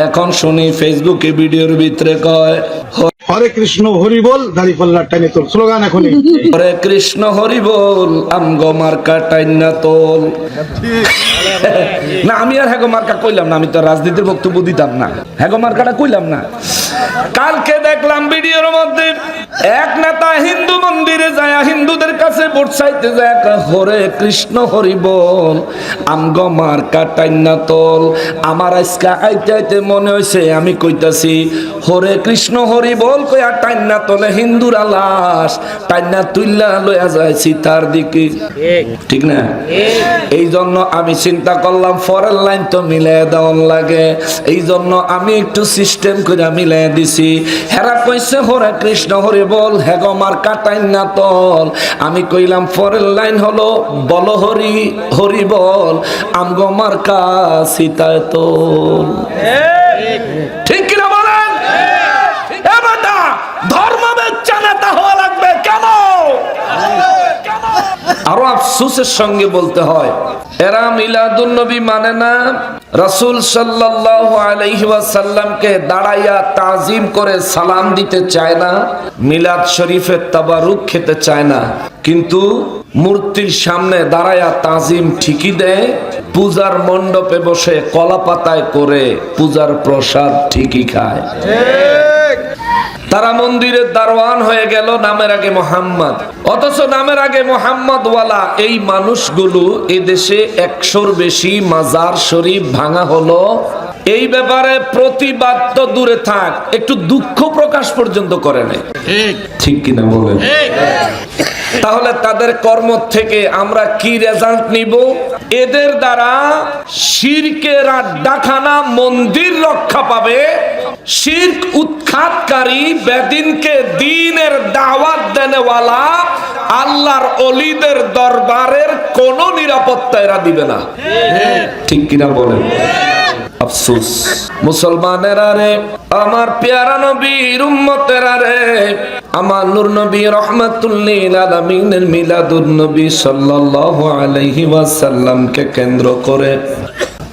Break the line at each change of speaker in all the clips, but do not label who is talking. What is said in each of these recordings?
এখন শুনি ফেসবুকে ভিডিওর ভিতরে কয়
হরে কৃষ্ণ হরি বল দাড়ি পাল্লা টাইনে তোল স্লোগান এখনই
হরে কৃষ্ণ হরি বল আমগো মার্কা টাইনা তোল। না আমি আর হ্যাগো মার্কা কইলাম না, আমি তো রাজনীতির বক্তব্য দিতাম না, হ্যাগো মার্কাটা কইলাম না। কালকে দেখলাম ভিডিওর মধ্যে এক নেতা হিন্দু মন্দিরে যায় হিন্দুদের কাছে ভোট চাইতে যায় হরে কৃষ্ণ হরি বল আমগো মার্কা টাইনা তোল। আমার আজকে আইতে আইতে মনে হইছে আমি কইতাছি হরে কৃষ্ণ হরি বল কইয়া টাইনা তোলে হিন্দুরা লাশ টাইনা তুইলা লইয়া যায় সীতার দিকে, ঠিক না? এই জন্য আমি চিন্তা করলাম ফরের লাইন তো মিলাই দেওয়ার লাগে, এই জন্য আমি একটু সিস্টেম করে মিলাই দিছি। হেরা কইছে হরে কৃষ্ণ হরি বল হেগো মার্কা টাইনা তোল, আমি কইলাম ফরের লাইন হলো বল হরি হরি বল আমগো মার্কা সীতায় তোল। ঠিক কিনা বলেন? ধর্ম বেচ্চা নেতা হওয়া লাগবে কেন? আরো আফসোসের সঙ্গে বলতে হয় এরা মিলাদুন নবী মানে না, রাসূল সাল্লাল্লাহু আলাইহি ওয়াসাল্লামকে দাঁড়াইয়া তাজিম করে সালাম দিতে চায় না, মিলাদ শরীফের তাবারুক খেতে চায় না, কিন্তু মূর্তির সামনে দাঁড়াইয়া তাজিম ঠিকই দেয়, পূজার মণ্ডপে বসে কলা পাতায় করে পূজার প্রসাদ ঠিকই খায়। তারা মন্দিরের দারোয়ান হয়ে গেল নামের আগে মোহাম্মদ, অথচ নামের আগে মোহাম্মদ ওয়ালা এই মানুষগুলো এদেশে 100-র বেশি মাজার শরীফ ভাঙা হলো। এই ব্যাপারে প্রতিবাদ তো দূরে থাক, একটু দুঃখ প্রকাশ পর্যন্ত করে নাই, ঠিক কিনা বলেন? তাহলে তাদের কর্ম থেকে আমরা কি রেজাল্ট নিব? এদের দ্বারা শিরকের আড্ডাখানা মন্দির রক্ষা পাবে, শিরক উৎখাতকারী বেদিনকে দ্বীনের দাওয়াত দেনেওয়ালা আল্লাহর ওলিদের দরবারের কোন নিরাপত্তা এরা দিবে না, ঠিক কিনা বলেন? আফসোস মুসলমানেরা রে, আমার পেয়ারা নবীর উম্মতেরা রে, আমার নূর নবী রাহমাতুল লিল আলামিনের মিলাদুন নবী সাল্লাল্লাহু আলাইহি ওয়াসাল্লামকে কেন্দ্র করে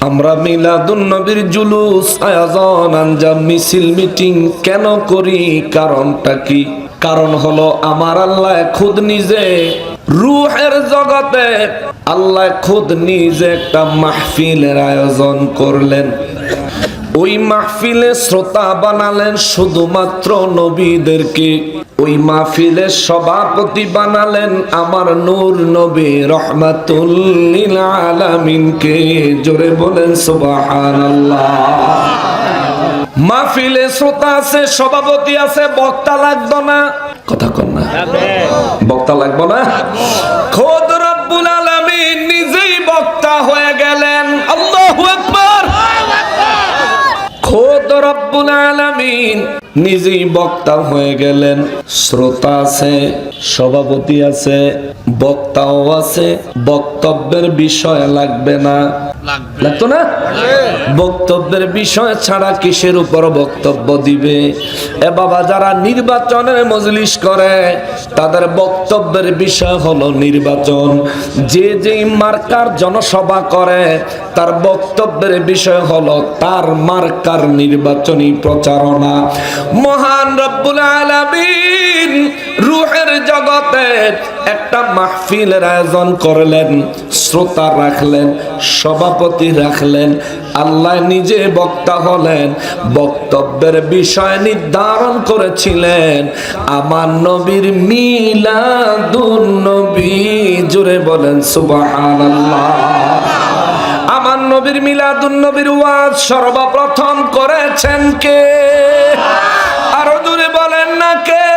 আমরা মিলাদুন নবীর জুলুস আয়োজন আঞ্জাম মিছিল মিটিং কেন করি? কারণটা কি? কারণ হলো আমার আল্লাহ খুদ নিজে রূহের জগতে আল্লাহ খুদ নিজে একটা মাহফিলের আয়োজন করলেন। ওই মাহফিলে শ্রোতা বানালেন শুধুমাত্র নবীদেরকে, ওই মাহফিলের সভাপতি বানালেন আমার নূর নবী রহমাতুল লিল আলামিনকে। জোরে বলেন সুবহানাল্লাহ। মাহফিলে শ্রোতা আছে, সভাপতি আছে, বক্তা লাগতো না, কথা কন না, বক্তা লাগবো না? খোদ রব্বুল আলামিন নিজেই বক্তা হয়ে গেলেন। আল্লাহু আকবার। খোদ রব্বুল আলামিন নিজেই বক্তা হয়ে গেলেন। শ্রোতা আছে, সভাপতি আছে, বক্তাও আছে, বক্তব্যের বিষয় লাগবে না, লাগতো না? বক্তব্যের বিষয় ছাড়া কিসের উপর বক্তব্য দিবে? এ বাবা, যারা নির্বাচনের মজলিস করে তাদের বক্তব্যের বিষয় হলো নির্বাচন। যে যেই মার্কার জনসভা করে তার বক্তব্যের বিষয় হলো তার মার্কার নির্বাচনী প্রচারণা। মহান রব্বুল আলামিন রূহের জগতে একটা মাহফিলের আয়োজন করলেন, শ্রোতা রাখলেন, সভাপতি রাখলেন, আল্লাহ নিজে বক্তা হলেন, বক্তব্যের বিষয় নির্ধারণ করেছিলেন আমার নবীর মিলাদুন নবী। জোরে বলেন সুবহানাল্লাহ। আমার নবীর মিলাদুন নবীর ওয়াজ সর্বপ্রথম করেছেন কে? আরো জোরে বলেন না কে?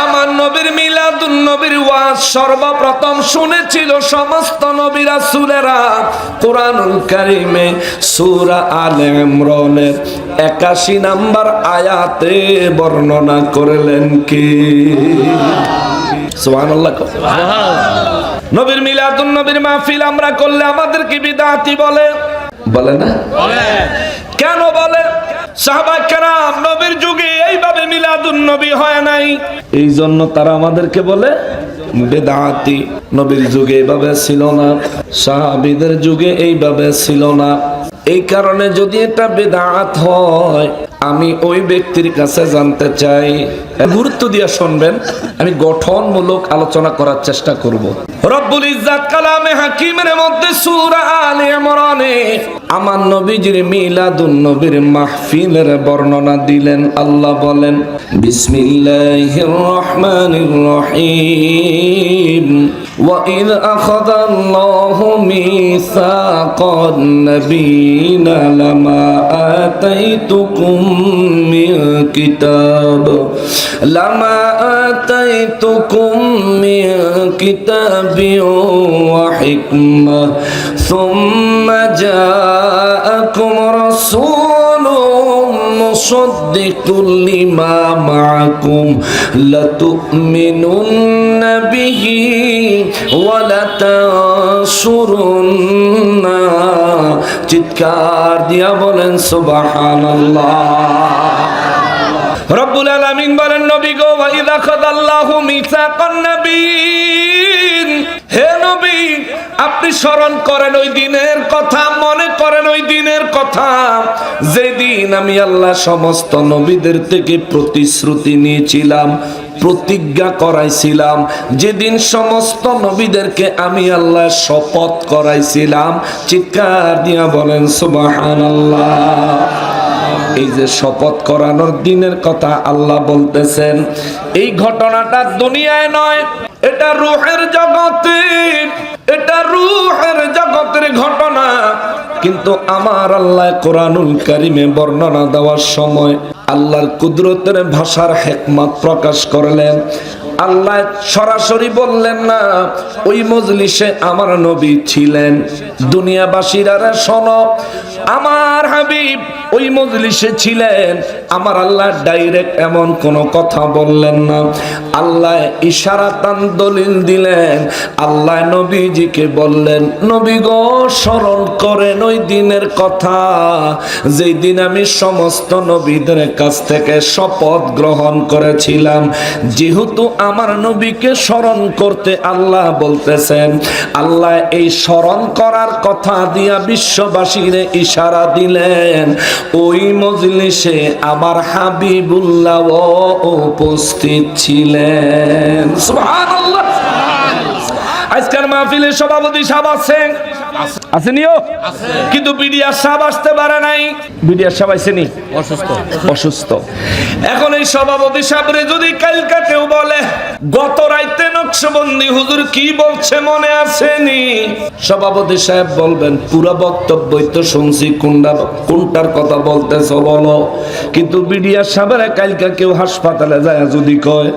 আমার নবীর মিলাদুন নবীর ওয়াজ সর্বপ্রথম শুনেছিল সমস্ত নবী রাসূলেরা। কুরআনুল কারীমে সূরা আলে ইমরানের 81 নম্বর আয়াতে বর্ণনা করলেন কে? সুবহানাল্লাহ। নবীর মিলাদুন নবীর মাহফিল আমরা করলে আমাদেরকে বিদআতি বলে, বলে না? কেন বলে? সাহাবায়ে কেরাম নবীর যুগে এইভাবে মিলাদুন নবী হয় নাই, এই জন্য তারা আমাদেরকে বলে বেদাতি। নবীর যুগে এইভাবে ছিল না, সাহাবীদের যুগে এইভাবে ছিল না। এই কারণে যদি এটা বেদাত হয়, আমি ওই ব্যক্তির কাছে জানতে চাই। গুরুত্ব দিয়ে শুনবেন, আমি গঠনমূলক আলোচনা করার চেষ্টা করব। রব্বুল ইজ্জাত কালামে হাকিমের মধ্যে সূরা আলে ইমরানে আমার নবীজির মিলাদুন নবীর মাহফিলের বর্ণনা দিলেন। আল্লাহ বলেন, বিসমিল্লাহির রহমানির রহিম, ওয়া ইয আখাযাল্লাহু মিসাকান নাবিয়িনা লামা আতাইতুকুম মিন কিতাব ওয়া হিকমা সুম্মা জাআকুম রাসূলুম মুসাদ্দিকুল লিমা মাআকুম লাতু'মিনুন্না বিহি ওয়া লাতানসুরুন্না। চিৎকার দিয়া বলেন সুবহানাল্লাহ। রব্বুল আলামিন বলেন, নবী গো, ওয়া ইযা খাযাল্লাহু মিসাকান নাবিয়িন, হে নবী আপনি স্মরণ করেন ওই দিনের কথা, মনে করেন ওই দিনের কথা যেদিন আমি আল্লাহ সমস্ত নবীদের থেকে প্রতিশ্রুতি নিয়েছিলাম, প্রতিজ্ঞা করাইছিলাম, যেদিন সমস্ত নবীদেরকে আমি আল্লাহ শপথ করাইছিলাম। চিৎকার দিয়া বলেন সুবহানাল্লাহ। এই যে শপথ করানোর দিনের কথা আল্লাহ বলতেছেন, এই ঘটনাটা দুনিয়ায় নয়, এটা রূহের জগতে, এটা রূহের জগতের ঘটনা। কিন্তু আমার আল্লাহ কোরআনুল কারীমে বর্ণনা দেওয়ার সময় আল্লাহর কুদরতের ভাষার হিকমত প্রকাশ করলেন। আল্লাহ সরাসরি বললেন না, ওই মজলিসে আমার নবী ছিলেন। দুনিয়াবাসীরা শোনো, আমার হাবিব ওই মজলিসে ছিলেন। আমার আল্লাহ ডাইরেক্ট এমন কোনো কথা বললেন না, আল্লাহ ইশারাতান দলিল দিলেন। আল্লাহ নবীজিকে বললেন, নবী গো স্মরণ করেন ওই দিনের কথা যেই দিন আমি সমস্ত নবীদের কাছ থেকে শপথ গ্রহণ করেছিলাম। যেহেতু আমার নবীকে স্মরণ করতে আল্লাহ বলতেছেন, আল্লাহ এই স্মরণ করার কথা দিয়া বিশ্ববাসীরে ইশারা দিলেন। ওই মজলিসে আমার হাবিবুল্লাহ উপস্থিত ছিলেন। সুবহানাল্লাহ। আজকের মাহফিলের সভাপতি সাহেব আছেন, আসেনিও, কিন্তু বিডিআর সাহেব আসতে পারে নাই। বিডিআর সাহেব আইসেনি, অসুস্থ। এখন এই সভাপতি সাহেবরে যদি কালকে কেউ বলে গত রাইতে নকশবন্দি হুজুর কি বলছে মনে আসেনি, সভাপতি সাহেব বলবেন পুরো বক্তব্যই তো শুনছি, কোনটার কথা বলতেছ বলো। কিন্তু বিডিআর সাহেবের কালকে কেউ হাসপাতালে যায় যদি কয়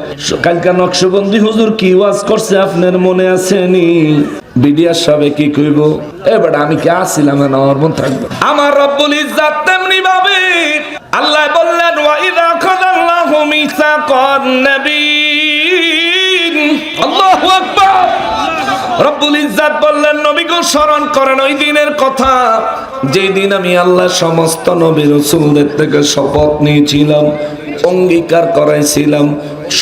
কালকে নকশবন্দি হুজুর কি ওয়াজ করছে আপনার মনে আসেনি, বিডিআর সাহেব কি কইব, এবার আমি কি আসছিলাম না আমার মন থাকবে। আমার রব্বুল ইজ্জাত তেমনি ভাবে আল্লাহ বললেন, ওয়া ইযা খাযাল্লাহু মিসাকান নাবিয়িন। আল্লাহু আকবার। রব্বুল ইজ্জাত বললেন, নবী গো স্মরণ করেন ওই দিনের কথা যেই দিন আমি আল্লাহ সমস্ত নবী রাসূলদের থেকে শপথ নিয়েছিলাম, অঙ্গীকার করাইছিলাম,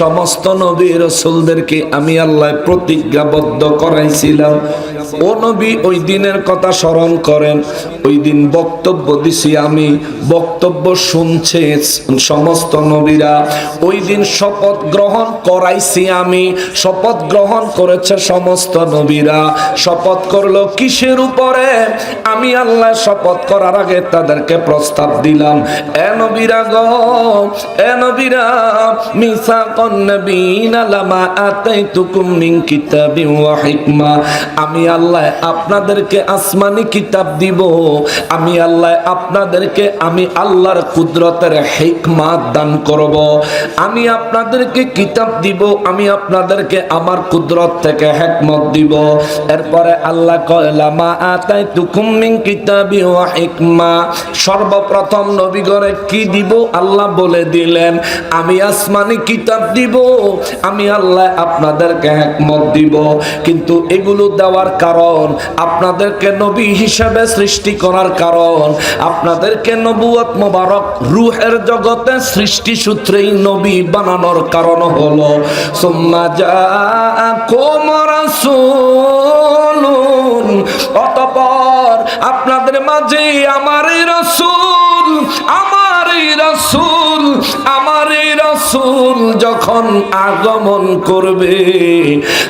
সমস্ত নবী রাসূলদেরকে আমি আল্লাহ প্রতিজ্ঞাবদ্ধ করাইছিলাম। ও নবী ওই দিনের কথা স্মরণ করেন। ওই দিন বক্তব্য দিছি আমি, বক্তব্য শুনছে সমস্ত নবীরা। ওই দিন শপথ গ্রহণ করাইছি আমি, শপথ গ্রহণ করেছে সমস্ত নবীরা। শপথ করলো কিসের উপরে? আমি আল্লাহ শপথ করার আগে তাদেরকে প্রস্তাব দিলাম, এ নবীরা গো, এ নবীরা, মিসাকান নাবিয়িনা লামা আতাইতুকুম মিন কিতাবি ওয়া হিকমা। আমি আল্লাহ আপনাদেরকে আসমানি কিতাব দিব, আমি আল্লাহ আপনাদেরকে আমি আল্লাহর কুদরতের হিকমত দান করব। আমি আপনাদেরকে কিতাব দিব, আমি আপনাদেরকে আমার কুদরত থেকে হিকমত দিব। এরপরে আল্লাহ কয় লামা আতাইতুকুম মিন কিতাবি ওয়া হিকমা। সর্বপ্রথম নবীগণে কি দিব আল্লাহ বলে দিলেন, আমি আসমানি কিতাব দিব, আমি আল্লাহ আপনাদেরকে হিকমত দিব। কিন্তু এগুলো দেওয়ার কারণ আপনাদেরকে নবী হিসেবে সৃষ্টি করার কারণ, আপনাদেরকে নবুয়ত মোবারক রূহের জগতে সৃষ্টি সূত্রেই নবী বানানোর কারণ হলো সুম্মা জাআকুম রাসূলুন, অতঃপর আপনাদের মাঝে আমার এই রাসূল, আমার এই রাসূল, আমার এই রাসূল যখন আগমন করবে,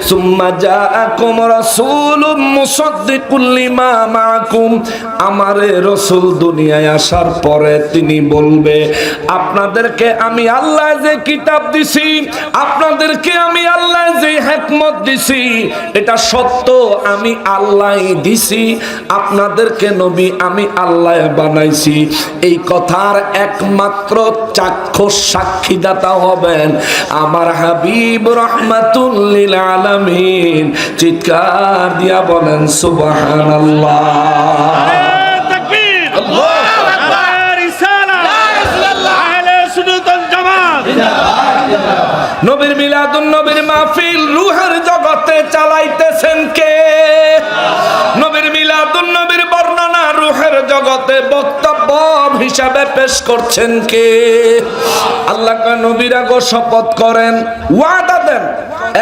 সুম্মা জাআকুম রাসূলুম মুসাদ্দিকুল লিমা মাআকুম, আমার এই রাসূল দুনিয়ায় আসার পরে তিনি বলবে আপনাদেরকে আমি আল্লাহ যে কিতাব দিছি, আপনাদেরকে আমি আল্লাহ যে হিকমত দিছি, এটা সত্য, আমি আল্লাহই দিছি, আপনাদেরকে নবী আমি আল্লাহ বানাইছি। এই কথার একমাত্র চাক্ষুষ সাক্ষীদাতা হবেন আমার হাবিব রাহমাতুল লিল আলামিন। চিৎকার দিয়া বলেন সুবহানাল্লাহ। নবীর মিলাদুন নবীর মাহফিল রূহের জগতে চালাইতেছেন কে? নবীর মিলাদুন নবীর বর্ণনা রূহের জগতে বক্তব্য হিসাবে পেশ করছেন কে? আল্লাহ কা নবীরা গো শপথ করেন, ওয়াদা দেন,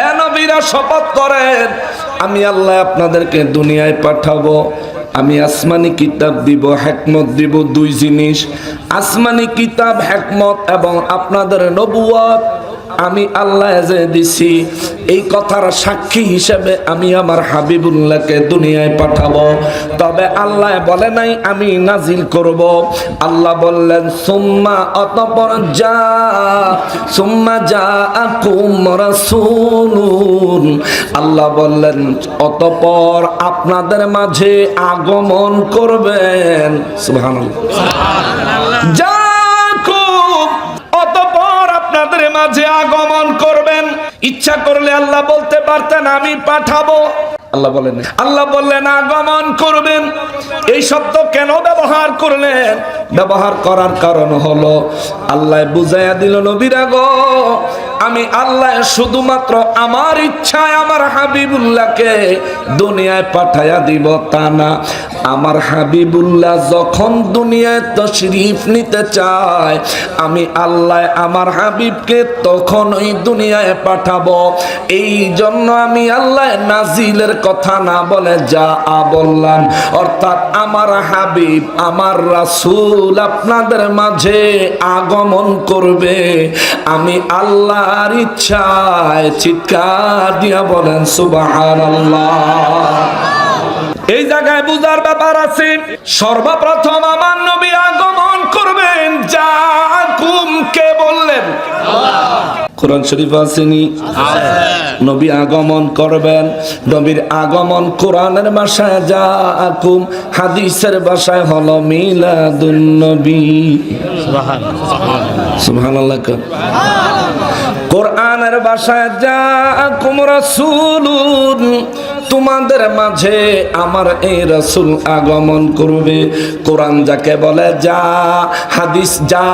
এ নবীরা শপথ করেন আমি আল্লাহ আপনাদেরকে দুনিয়ায় পাঠাবো, আমি আসমানি কিতাব দিব, হিকমত দিব, দুই জিনিস, আসমানি কিতাব হিকমত এবং আপনাদের নবুয়ত আমি আল্লাহ যে দিছি, এই কথার সাক্ষী হিসেবে আমি আমার হাবিবুল্লাহকে দুনিয়ায় পাঠাবো। তবে আল্লাহ বলে নাই আমি নাজিল করব, আল্লাহ বললেন সুম্মা, অতঃপর সুম্মা জাআকুম রাসূলুন, আল্লাহ বললেন অতঃপর আপনাদের মাঝে আগমন করবেন। সুবহানাল্লাহ। অতঃপর আপনাদের মাঝে আগমন করবেন। ইচ্ছা করলে আল্লাহ বলতে পারতেন আমি পাঠাবো, আল্লাহ বলেন, আল্লাহ বললেন আগমন করবেন। এই শব্দ কেন ব্যবহার করলেন? ব্যবহার করার কারণ হলো আল্লাহ বুঝাইয়া দিল নবীরা গো, আমি আল্লাহ শুধুমাত্র আমার ইচ্ছায় আমার হাবিবুল্লাহকে দুনিয়ায় পাঠাইয়া দিব তা না, আমার হাবিবুল্লাহ যখন দুনিয়ায় তশরিফ নিতে চায় আমি আল্লাহ আমার হাবিবকে তখনই দুনিয়ায় পাঠাবো। এই জন্য আমি আল্লাহ নাজিলের কথা না বলে যা বললাম, অর্থাৎ আমার হাবিব আমার রাসূল আপনাদের মাঝে আগমন করবে আমি আল্লাহর ইচ্ছায়। চিৎকার দিয়া বলেন সুবহানাল্লাহ। এই জায়গায় বুঝার ব্যাপার আছে, সর্বপ্রথম আমার নবী আগমন করবেন, জাআকুম কে বললেন? কোরআন শরীফ আসেনি? নবী আগমন করবেন, নবীর আগমন কোরআনের ভাষায় জাআকুম, হাদিসের ভাষায় হলো মিলাদুন নবী। সুবহানাল্লাহ। কোরআনের ভাষায় জাআকুম রাসূলুন, তোমাদের মাঝে আমার এই রাসূল আগমন করবে। কোরআন যাকে বলে যা, হাদিস যা,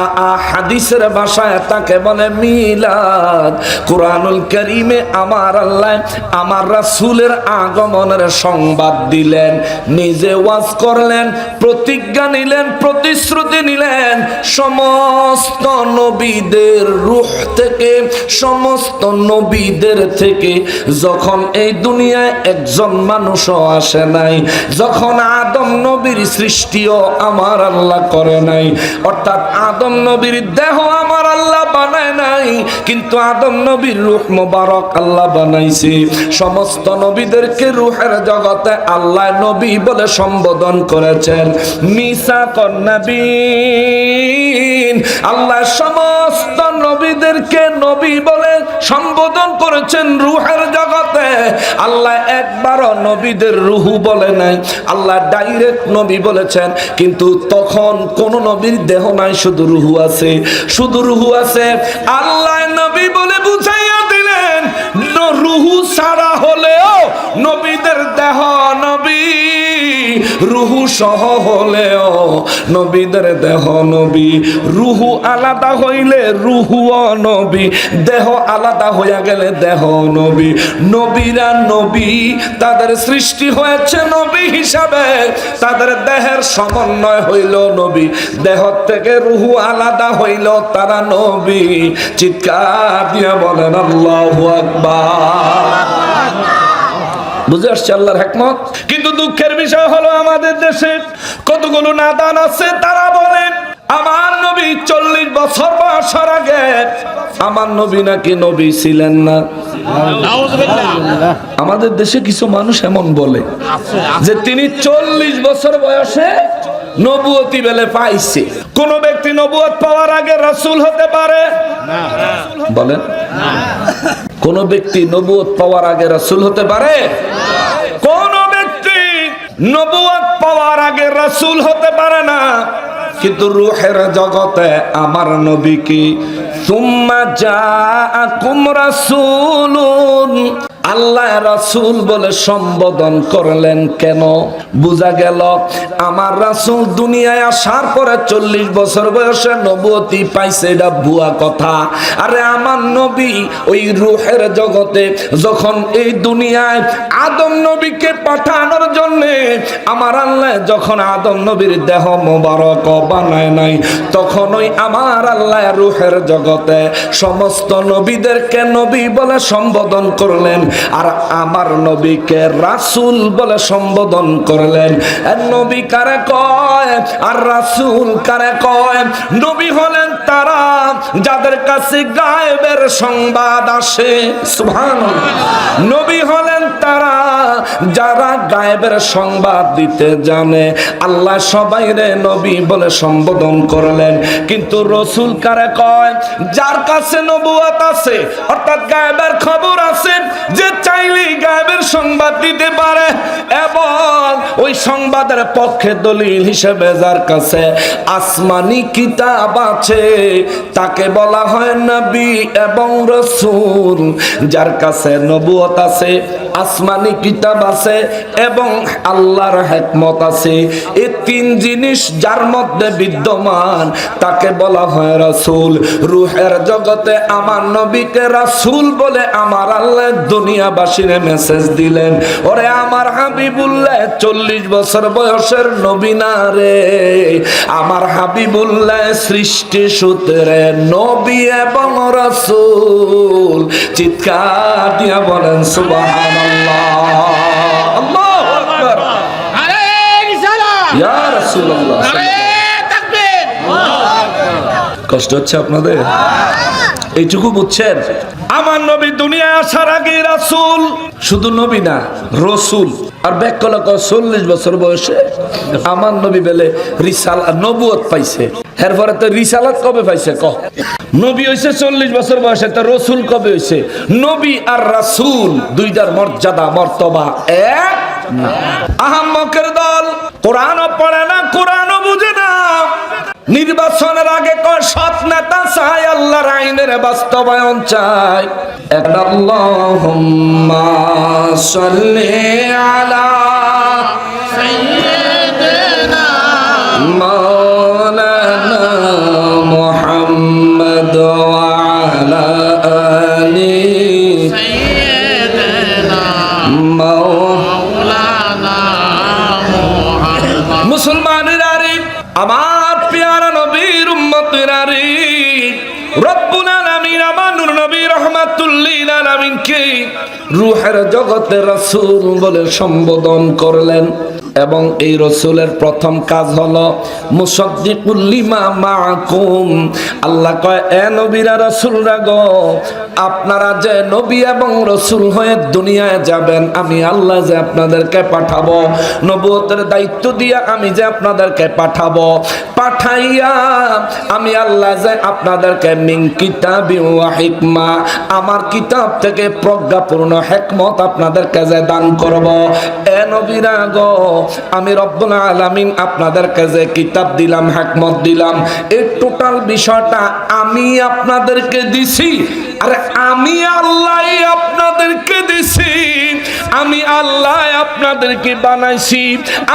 হাদিসের ভাষায় তাকে বলে মিলাদ। কোরআনুল কারীমে আমার আল্লাহ আমার রাসূলের আগমনের সংবাদ দিলেন, নিজে ওয়াজ করলেন, প্রতিজ্ঞা নিলেন, প্রতিশ্রুতি নিলেন, সমস্ত নবীদের রূহ থেকে, সমস্ত নবীদের থেকে যখন এই দুনিয়ায় একজন মানুষও আসে নাই, যখন আদম নবীর সৃষ্টিও আমার আল্লাহ করে নাই, অর্থাৎ আদম নবীর দেহ আমার আল্লাহ বানায় নাই, কিন্তু আদম নবীর রূহ মোবারক আল্লাহ বানাইছে। সমস্ত নবীদেরকে রূহের জগতে আল্লাহ নবী বলে সম্বোধন করেছেন। মিসাকান নবীন, আল্লাহ সমস্ত নবীদেরকে নবী বলে সম্বোধন করেছেন রূহের জগতে। আল্লাহ একবারও নবীদের রূহ বলে নাই, আল্লাহ ডাইরেক্ট নবী বলেছেন। কিন্তু তখন কোন নবীর দেহ নাই, শুধু রূহ আছে, শুধু রূহ আছে। আল্লাহ নবী বলে বুঝাইয়া দিলেন রূহ ছাড়া হলেও নবীদের দেহ নবী রুহু সহ হলেও নবীদের দেহ নবী। রুহু আলাদা হইলে রুহু নবী, দেহ আলাদা হইয়া গেলে দেহ নবী। নবীরা নবী, তাদের সৃষ্টি হয়েছে নবী হিসাবে, তাদের দেহের সমন্বয় হইল নবী। দেহ থেকে রুহু আলাদা হইল তারা নবী। চিৎকার দিয়ে বলেন আল্লাহু আকবার। বুঝে আসছে আল্লাহর হিকমত। কিন্তু দুঃখের বিষয় হলো আমাদের দেশে কতগুলো নাদান আছে, তারা বলেন আমার নবী 40 বছর বয়সের আগে আমার নবী নাকি নবী ছিলেন না। আমাদের দেশে কিছু মানুষ এমন বলে যে তিনি 40 বছর বয়সে নবুয়তি বেলে পাইছে। কোন ব্যক্তি নবুয়ত পাওয়ার আগে রাসূল হতে পারে? বলেন, কোন ব্যক্তি নবুয়ত পাওয়ার আগে রাসূল হতে পারে? কোন ব্যক্তি নবুয়ত পাওয়ার আগে রাসূল হতে পারে না। কিন্তু রূহের জগতে আমার নবী কি সুম্মা জাআকুম রাসূলুন, আল্লাহ রাসূল বলে সম্বোধন করলেন কেন? বোঝা গেল আমার রাসূল দুনিয়ায় আসার পরে 40 বছর বয়সে নবুয়তি পাইছে, এটা ভুয়া কথা। আরে আমার নবী ওই রূহের জগতে যখন এই দুনিয়ায় আদম নবীকে পাঠানোর জন্য আমার আল্লাহ যখন আদম নবীর দেহ মোবারক বানায় নাই, তখন ওই আমার আল্লাহ রূহের জগতে সমস্ত নবীদেরকে নবী বলে সম্বোধন করলেন, আর আমার নবীকে রাসূল বলে সম্বোধন করলেন। আর নবী কারে কয় আর রাসূল কারে কয়? নবী হলেন তারা যাদের কাছে গায়েবের সংবাদ আসে। সুবহানাল্লাহ। নবী হলেন তারা যারা গায়েবের সংবাদ দিতে জানে। আল্লাহ সবাইরে নবী বলে সম্বোধন করলেন। কিন্তু রাসূল কারে কয়? যার কাছে নবুয়ত আছে, অর্থাৎ গায়েবের খবর আছে, যে চাইলেই গায়েবের সংবাদ দিতে পারে, এবং ওই সংবাদের পক্ষে দলিল হিসেবে যার কাছে আসমানি কিতাব আছে তাকে বলা হয় নবী এবং রাসূল। যার কাছে নবুয়ত আছে, আসমানি কিতাব আছে এবং আল্লাহর হিকমত আছে, এই তিন জিনিস যার মধ্যে বিদ্যমান তাকে বলা হয় রাসূল। রূহের জগতে আমার নবীকে রাসূল বলে আমার আল্লাহ দুনিয়াবাসীরে মেসেজ দিলেন, ওরে আমার হাবিবুল্লাহ 40 বছর বয়সের নবী না রে, আমার হাবিবুল্লাহ সৃষ্টি সূত্রে নবী এবং রাসূল। চিৎকার দিয়ে বলেন সুবহানাল্লাহ। আল্লাহু আকবার। আলাইহিস সালাম ইয়া রাসূলুল্লাহ। তাকবীর। কষ্ট হচ্ছে আপনাদের? এইটুকু বুঝছেন? আমার নবী দুনিয়ায় আসার আগে রাসূল, শুধু নবী না রাসূল। আর ব্যাখ্যা 40 বছর বয়সে আমার নবী বলে রিসালাত নবুয়ত পাইছে। এরপরে তো রিসালাত কবে পাইছে? নবী হইছে 40 বছর বয়সে, তো রাসূল কবে হইছে? নবী আর রাসূল দুইটার মর্যাদা মর্তবা এক না। আহাম্মকের দল কোরআনও পড়ে না, কোরআনও বুঝে না। নির্বাচনের আগে কয় সৎ নেতা চাই, আল্লাহর আইনের বাস্তবায়ন চাই। আল্লাহুম্মা সাল্লি আলা সাইয়্যিদিনা মাওলানা মুহাম্মদ ওয়া আলা আলি সাইয়্যিদিনা মাওলানা মুহাম্মদ। মুসলমানেরা রে, আমার পেয়ারা নবীর উম্মতেরা রে, রব্বুল আলামিন আমার নূর নবী রাহমাতুল লিল আলামিনকে রূহের জগতে রাসূল বলে সম্বোধন করলেন। এবং এই রাসূলের প্রথম কাজ হলো মুসাদ্দিকুল লিমা মাআকুম। আল্লাহ কয়, এ নবীরা রাসূলরা গো, আপনারা যে নবী এবং রাসূল হয়ে দুনিয়ায় যাবেন, আমি আল্লাহ যে আপনাদেরকে পাঠাবো, নবুয়তের দায়িত্ব দিয়ে আমি যে আপনাদেরকে পাঠাবো, পাঠাইয়া আমি আল্লাহ যে আপনাদেরকে মিন কিতাবি ওয়া হিকমা, আমার কিতাব থেকে প্রজ্ঞাপূর্ণ হিকমত আপনাদেরকে যে দান করব। এ নবীরা গো, আমি রব্বুল আলামিন আপনাদেরকে যে কিতাব দিলাম, হিকমত দিলাম, এই টোটাল বিষয়টা আমি আপনাদেরকে দিছি। আরে আমি আল্লাহ আপনাদেরকে দিছি, আমি আল্লাহ আপনাদেরকে বানাইছি,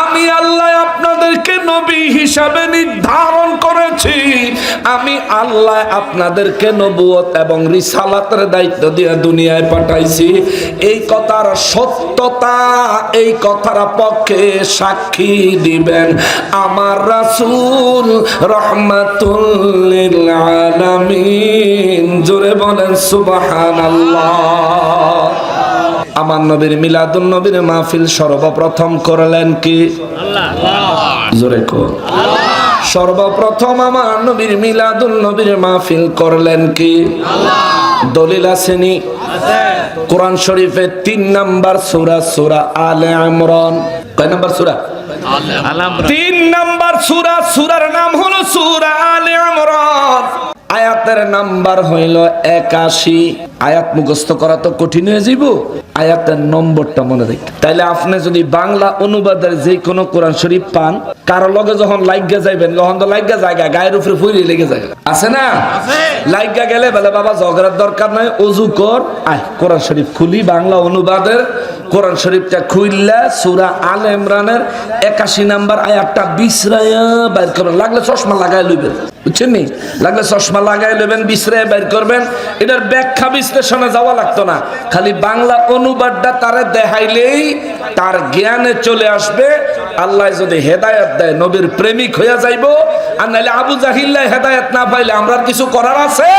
আমি আল্লাহ আপনাদেরকে নবী হিসাবে নির্ধারণ করেছি, আমি আল্লাহ আপনাদেরকে নবুয়ত এবং রিসালাতের দায়িত্ব দিয়ে দুনিয়ায় পাঠাইছি। এই কথার সত্যতা, এই কথার পক্ষে সাক্ষী দিবেন আমার রাসূল রাহমাতুল লিল আলামিন। জোরে বলেন সুবহানাল্লাহ। আমার নবীর মিলাদুন নবীর মাহফিল সর্বপ্রথম করলেন কি? আল্লাহ। জোরে কর আল্লাহ। সর্বপ্রথম আমার নবীর মিলাদুন নবীর মাহফিল করলেন কি? আল্লাহ। দলিল আসেনি? আছে। কোরআন শরীফের 3 নাম্বার সূরা, সূরা আলে ইমরান। কয় নাম্বার সূরা? আলে ইমরান। 3 নাম্বার সূরা, সূরার নাম হলো সূরা আলে ইমরান। আয়াতের নাম্বার হইল 81। আয়াত মুখস্থ করা তো কঠিন হয়ে যাইব, আয়াতের নম্বরটা মনে রাখতে। তাইলে আপনি যদি বাংলা অনুবাদের যে কোনো কোরআন শরীফ পান, কারো লগে যখন লাইগা যাইবেন, তখন তো লাইগা জায়গা গায়ের উপরে ফুইরে লেগে যায়, আছে না? লাইগা গেলে বলে বাবা ঝগড়ার দরকার নাই, ওযু কর, আয় কোরআন শরীফ খুলি, বাংলা অনুবাদের কোরআন শরীফটা খুললা সূরা আলে ইমরানের 81 নাম্বার আয়াতটা বিছরায়া বাইর করবেন। লাগলে চশমা লাগাই লইবেন, বুঝছেন নি? লাগলে চশমা লাগাই লইবেন, বিছরায়া বাইর করবেন। এটার ব্যাখ্যা বিশ্লেষণে যাওয়া লাগতো না, খালি বাংলা অনুবাদটা তারে দেখাইলেই তার জ্ঞানে চলে আসবে। আল্লাহ যদি হেদায়েত দেয় নবীর প্রেমিক হইয়া যাইবো, আর নাইলে আবু জাহিল্লাহ হেদায়েত না পাইলে আমরা কিছু করার আছে?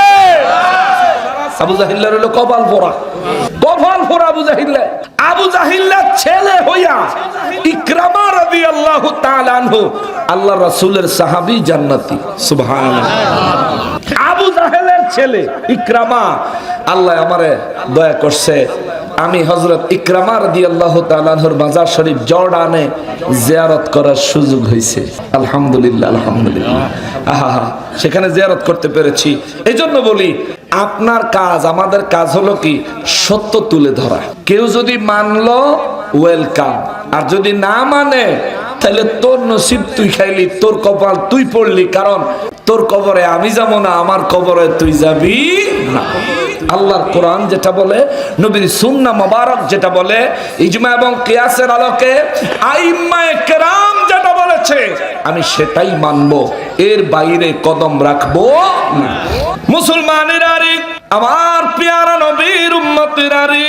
আবু জাহিল্লার হলো কপাল পোড়া, কপাল পোড়া আবু জাহিল্লাহ। আবু জাহিল্লার ছেলে হইয়া ইকরামা রাদিয়াল্লাহু তাআলা আনহু আল্লাহর রাসূলের সাহাবী জান্নাতি। সুবহানাল্লাহ। আবু জাহেলের ছেলে ইকরামা, আল্লাহ আমারে দয়া করছে, আমি হযরত ইকরামা রাদিয়াল্লাহু তাআলা আনহুর মাজার শরীফ জর্ডানে জিয়ারত করার সুযোগ হয়েছে। আলহামদুলিল্লাহ, আলহামদুলিল্লাহ। আহা, সেখানে জিয়ারত করতে পেরেছি। এজন্য বলি, আপনার কাজ, আমাদের কাজ হলো কি? সত্য তুলে ধরা। কেউ যদি মানলো ওয়েলকাম, আর যদি না মানে তাহলে তোর নসিব তুই খাইলি, তোর কপাল তুই পড়লি। কারণ তোর কবরে আমি যাব না, আমার কবরে তুই যাবি না। আল্লাহর কোরআন যেটা বলে, নবীর সুন্নাহ মোবারক যেটা বলে, ইজমা এবং কিয়াসের আলোকে আইম্মায়ে কেরাম যেটা বলেছে, আমি সেটাই মানবো, এর বাইরে কদম রাখবো না। মুসলমানের আরে, আমার পেয়ারা নবীর উম্মতের আরে,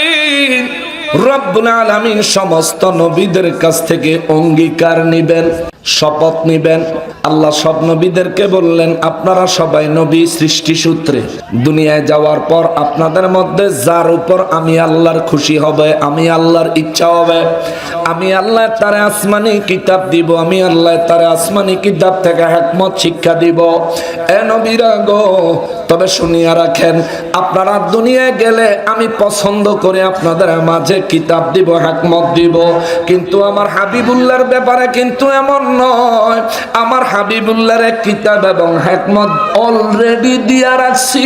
রব্বুল আলামিন সমস্ত নবীদের কাছ থেকে অঙ্গীকার নিবেন, শপথ নিবেন। আল্লাহ সব নবীদেরকে বললেন, আপনারা সবাই নবী সৃষ্টি সূত্রে দুনিয়ায় যাওয়ার পর আপনাদের মধ্যে যার উপর আমি আল্লাহর খুশি হবে, আমি আল্লাহর ইচ্ছা হবে, আমি আল্লাহ তারে আসমানি কিতাব দিব, আমি আল্লাহ তারে আসমানি কিতাব থেকে হিকমত শিক্ষা দিব। এ নবীরা গো, তবে শুনিয়া রাখেন, আপনারা দুনিয়ায় গেলে আমি পছন্দ করে আপনাদের মাঝে কিতাব দিব, হিকমত দিব, কিন্তু আমার হাবিবুল্লাহর ব্যাপারে কিন্তু এমন নয়। আমার হাবিবুল্লাহর কিতাব এবং হিকমত অলরেডি দিয়া রাখছি।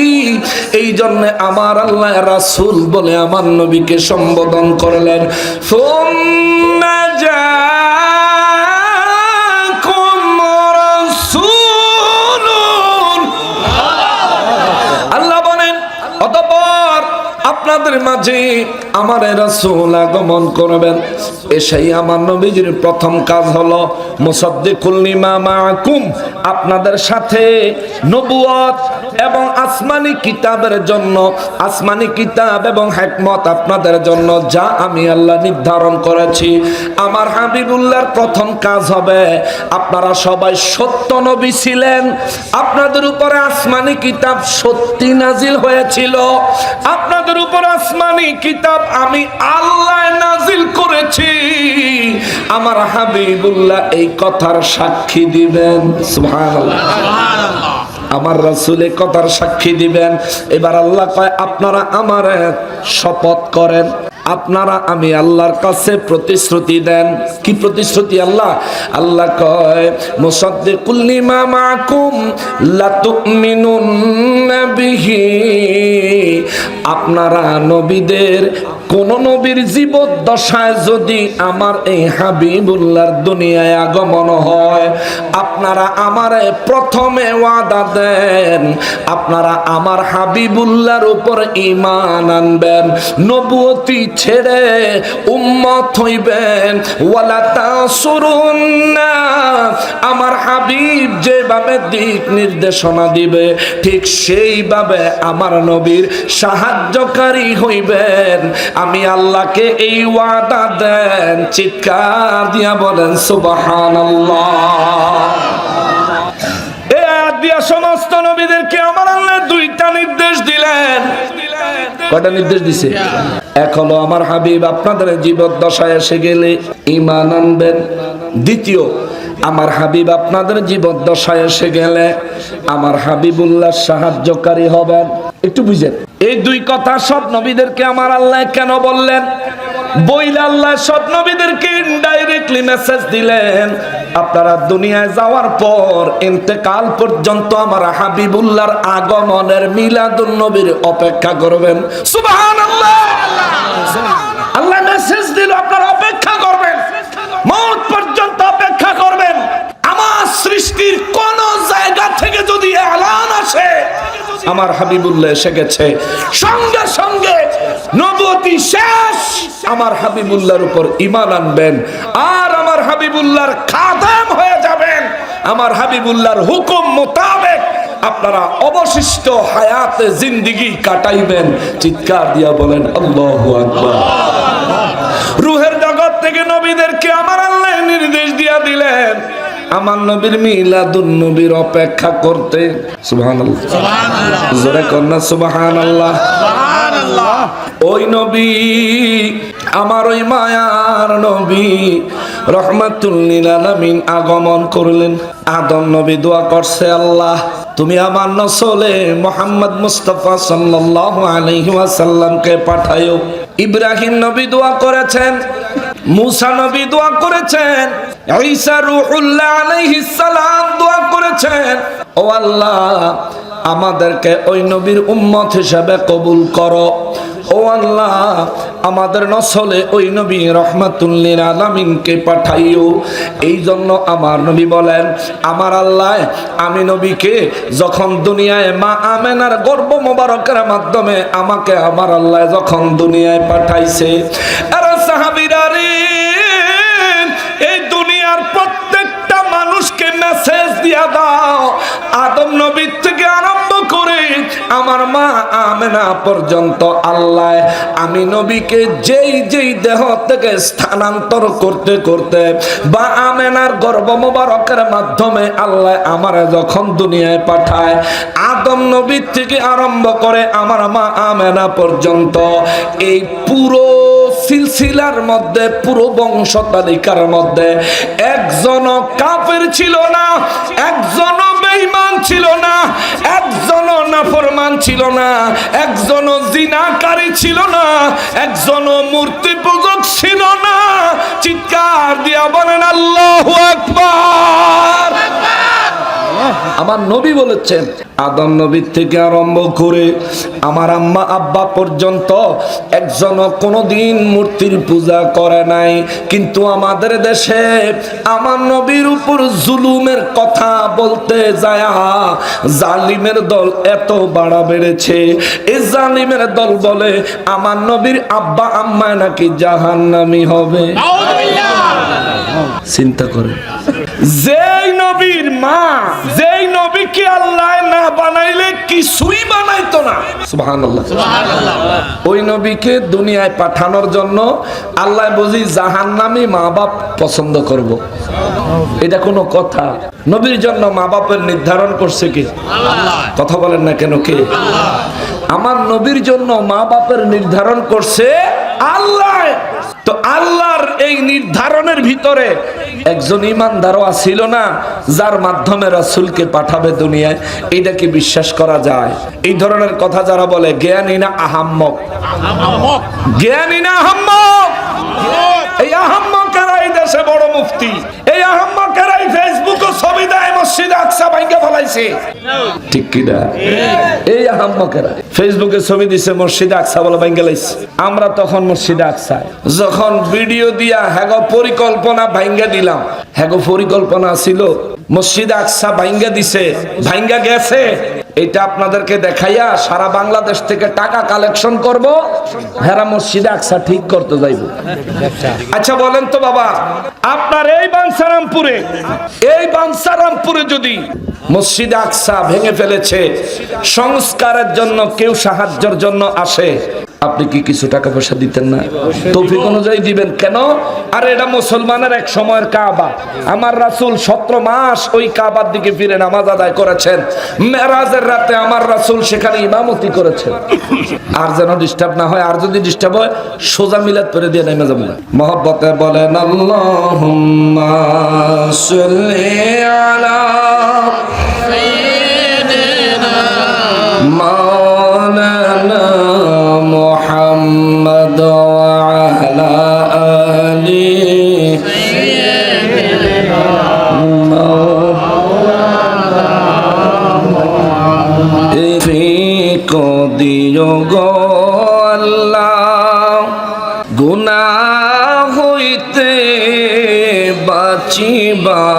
এই জন্য আমার আল্লাহ রাসূল বলে আমার নবীকে সম্বোধন করলেন। সুম্মা জাআকুম রাসূলুন, আল্লাহ বলেন অতঃপর আপনাদের মাঝে আমার রাসূল আগমন করবেন। এসেই আমার নবীজির প্রথম কাজ হলো মুসাদ্দিকুল লিমা মাআকুম, আপনাদের সাথে নবুয়ত এবং আসমানি কিতাবের জন্য, আসমানি কিতাব এবং হিকমত আপনাদের জন্য যা আমি আল্লাহ নির্ধারণ করেছি। আমার হাবিবুল্লাহর প্রথম কাজ হবে, আপনারা সবাই সত্য নবী ছিলেন, আপনাদের উপরে আসমানি কিতাব সত্যি নাজিল হয়েছিল, আপনাদের উপর আসমানি কিতাব আমি আল্লাহ নাজিল করেছি। আমার হাবিবুল্লাহ এই কথার সাক্ষী দিবেন। সুবহানাল্লাহ, আমার রাসূল এই কথার সাক্ষী দিবেন। এবার আল্লাহ কয়, আপনারা আমার শপথ করেন, আপনারা আমি আল্লাহর কাছে প্রতিশ্রুতি দেন। কি প্রতিশ্রুতি? আল্লাহ কয়, মুসাদ্দিকুল লিমা মাআকুম লা তুমিনুন্না বিহি, আপনারা নবীদের কোন নবীর জীবদ্দশায় যদি আমার এই হাবিবুল্লাহর দুনিয়ায় আগমন হয়, আপনারা আমারে প্রথমে ওয়াদা দেন, আপনারা আমার হাবিবুল্লাহর উপর ঈমান আনবেন, নবুয়তি ছেড়ে উম্মত হইবেন। ওয়ালা তাসুরুন্না, আমার হাবিব যেভাবে দিক নির্দেশনা দিবে ঠিক সেইভাবে আমার নবীর সাহায্যকারী হইবেন। আমি আল্লাহকে এই ওয়াদা দেন। চিৎকার দিয়া বলেন সুবহানাল্লাহ। এই আয়াত দিয়া সমস্ত নবীদেরকে আমার আল্লাহ দুইটা নির্দেশ দিলেন। কয়টা নির্দেশ দিছে? এক হলো আমার হাবিব আপনাদের জীবদ্দশায় এসে গেলে ঈমান আনবেন। দ্বিতীয়, আমার হাবিব আপনাদের জীবদ্দশায় এসে গেলে আমার হাবিবুল্লাহ সাহায্যকারী হবেন। একটু বুঝেন, এই দুই কথা সব নবীদেরকে আমার আল্লাহ কেন বললেন? বইলা আল্লাহ সব নবীদেরকে ইনডাইরেক্টলি মেসেজ দিলেন, আপনারা দুনিয়ায় যাওয়ার পর ইন্তেকাল পর্যন্ত আমার হাবিবুল্লাহর আগমনের মিলাদুন নবীর অপেক্ষা করবেন। সুবহানাল্লাহ। আল্লাহ মেসেজ দিল আপনারা অপেক্ষা করবেন, মওত পর্যন্ত অপেক্ষা করবেন। আমার সৃষ্টির কোন জায়গা থেকে যদি এলান আসে আমার হাবিবুল্লাহ এসে গেছে, সঙ্গে সঙ্গে নবুয়তি শেষ, আমার হাবিবুল্লাহর উপর ঈমান আনবেন আর আমার হাবিবুল্লাহর খাদেম হয়ে যাবেন। আমার হাবিবুল্লাহর হুকুম মোতাবেক আপনারা অবশিষ্ট হায়াতে জিন্দেগি কাটাইবেন। চিৎকার দিয়া বলেন আল্লাহু আকবার। রূহের জগৎ থেকে নবীদেরকে আমার আল্লাহ নির্দেশ দিয়া দিলেন আমার নবীর মিলাদুন নবীর অপেক্ষা করতে। সুবহানাল্লাহ, সুবহানাল্লাহ, জোরে কন্না সুবহানাল্লাহ, সুবহানাল্লাহ। ওই নবী আমার ওই মায়ার নবী রহমাতুল লিল আলামিন আগমন করলেন। আদম নবী দোয়া করছে, আল্লাহ তুমি আমার নসলে মুহাম্মদ মুস্তাফা সাল্লাল্লাহু আলাইহি ওয়াসাল্লামকে পাঠায়ো। ইব্রাহিম নবী দোয়া করেছেন, মুসা নবী দোয়া করেছেন, ঈসা রূহুল্লাহ আলাইহিস সালাম দোয়া করেছেন, ও আল্লাহ আমাদেরকে ওই নবীর উম্মত হিসেবে কবুল করো। ও আল্লাহ আমাদের নসলে ওই নবী রহমাতুল লিল আলামিনকে পাঠাইও। এই জন্য আমার নবী বলেন, আমার আল্লাহ আমি নবীকে যখন দুনিয়ায় মা আমেনার গর্ভ মোবারকের মাধ্যমে আমাকে আমার আল্লাহ যখন দুনিয়ায় পাঠাইছে, আরে সাহাবীরা রে, এই দুনিয়ার প্রত্যেকটা মানুষকে মেসেজ দিয়া দাও, আদম নবী থেকে আরম্ভ করে আমার মা আমেনা পর্যন্ত আল্লাহ আমি নবীকে যেই যেই দেহ থেকে স্থানান্তর করতে করতে বা আমেনার গর্ভ মোবারকের মাধ্যমে আল্লাহ আমারে যখন দুনিয়ায় পাঠায়, আদম নবী থেকে আরম্ভ করে আমার মা আমেনা পর্যন্ত এই পুরো সিলসিলার মধ্যে, পুরো বংশ তালিকার মধ্যে একজনও কাফের ছিল না, একজনও বেঈমান ছিল না, একজনও নাফরমান ছিল না, একজনও জিনাকারী ছিল না, একজনও মূর্তি পূজক ছিল না। চিৎকার দিয়া বলেন আল্লাহু আকবার। আমার নবী বলেছেন আদম নবীর থেকে আরম্ভ করে আমার আম্মা আব্বা পর্যন্ত একজনও কোনোদিন মূর্তির পূজা করে নাই। কিন্তু আমাদের দেশে আমার নবীর উপর জুলুমের কথা বলতে যায় জালিমের দল এত বাড়া বেড়েছে। এই জালিমের দল বলে আমার নবীর আব্বা আম্মা নাকি জাহান্নামী হবে। চিন্তা করে, যেই নবীর মা, যেই নবীকে আল্লাহ না বানাইলে কিছুই বানাইতো না, সুবহানাল্লাহ, সুবহানাল্লাহ, ওই নবীকে দুনিয়ায় পাঠানোর জন্য আল্লাহ বুঝি জাহান্নামী মা বাপ পছন্দ করব। এটা কোনো কথা? নবীর জন্য মা বাপের নির্ধারণ করছে কি? আল্লাহ। কথা বলেন না কেন? কে? আল্লাহ। আমার নবীর জন্য মা বাপের নির্ধারণ করছে আল্লাহ। তো আল্লাহর এই নির্ধারণের ভিতরে একজন ইমানদারও ছিল না যার মাধ্যমে রাসূলকে পাঠাবে দুনিয়ায়। এটা কি বিশ্বাস করা যায়? এই ধরনের কথা যারা বলে জ্ঞানী না আহাম্মক, জ্ঞানী না আহাম্মক, এই আহাম্মকেরাই দেশে বড় মুফতি, এই আহাম্মকেরাই ফেসবুকে ছবি দেয় মসজিদ আকসা ভাঙ্গা ফেলাইছে, ঠিক কি না? এই আহাম্মকেরা ফেসবুকে ছবি দিছে মসজিদ আকসা বলে ভাঙ্গা লাইছে। আমরা তখন মসজিদ আকসা যখন ভিডিও দিয়া হ্যাগো পরিকল্পনা ভাঙ্গা দিলাম, হ্যাগো পরিকল্পনা ছিল মসজিদ আকসা ভাঙ্গা দিছে, ভাঙ্গা গেছে, এটা আপনাদেরকে দেখাইয়া সারা বাংলাদেশ থেকে টাকা কালেকশন করব, হেরা মসজিদ আকসা ঠিক করতে যাইব। আচ্ছা বলেন তো বাবা, আপনার এই বাঞ্ছারামপুরে যদি মসজিদ আকসা ভেঙে ফেলেছে, সংস্কারের জন্য কেউ সাহায্যের জন্য আসে, আপনি কি কিছু টাকা পয়সা দিতেন না? তৌফিক অনুযায়ী দিবেন। কেন? আর এটা মুসলমানের এক সময়ের কাবা। আমার রাসূল 17 মাস ওই কাবার দিকে ফিরে নামাজ আদায় করেছেন। মেরাজের রাতে আমার রাসূল সেখানে ইমামতি করেছেন। আর যেন ডিস্টার্ব না হয়, আর যদি ডিস্টার্ব হয় সোজা মিলাদ পড়ে দিয়ে নেমে যাবেন। মহব্বতে বলেন আল্লাহুম্মা সাল্লি আলা সাইয়্যিদিনা মাওলানা মুহাম্মদ ওয়া আলা আলি সাইয়্যিদিনা মাওলানা তৌফিক দিও গো আল্লাহ, গুনাহ হইতে বাঁচিবার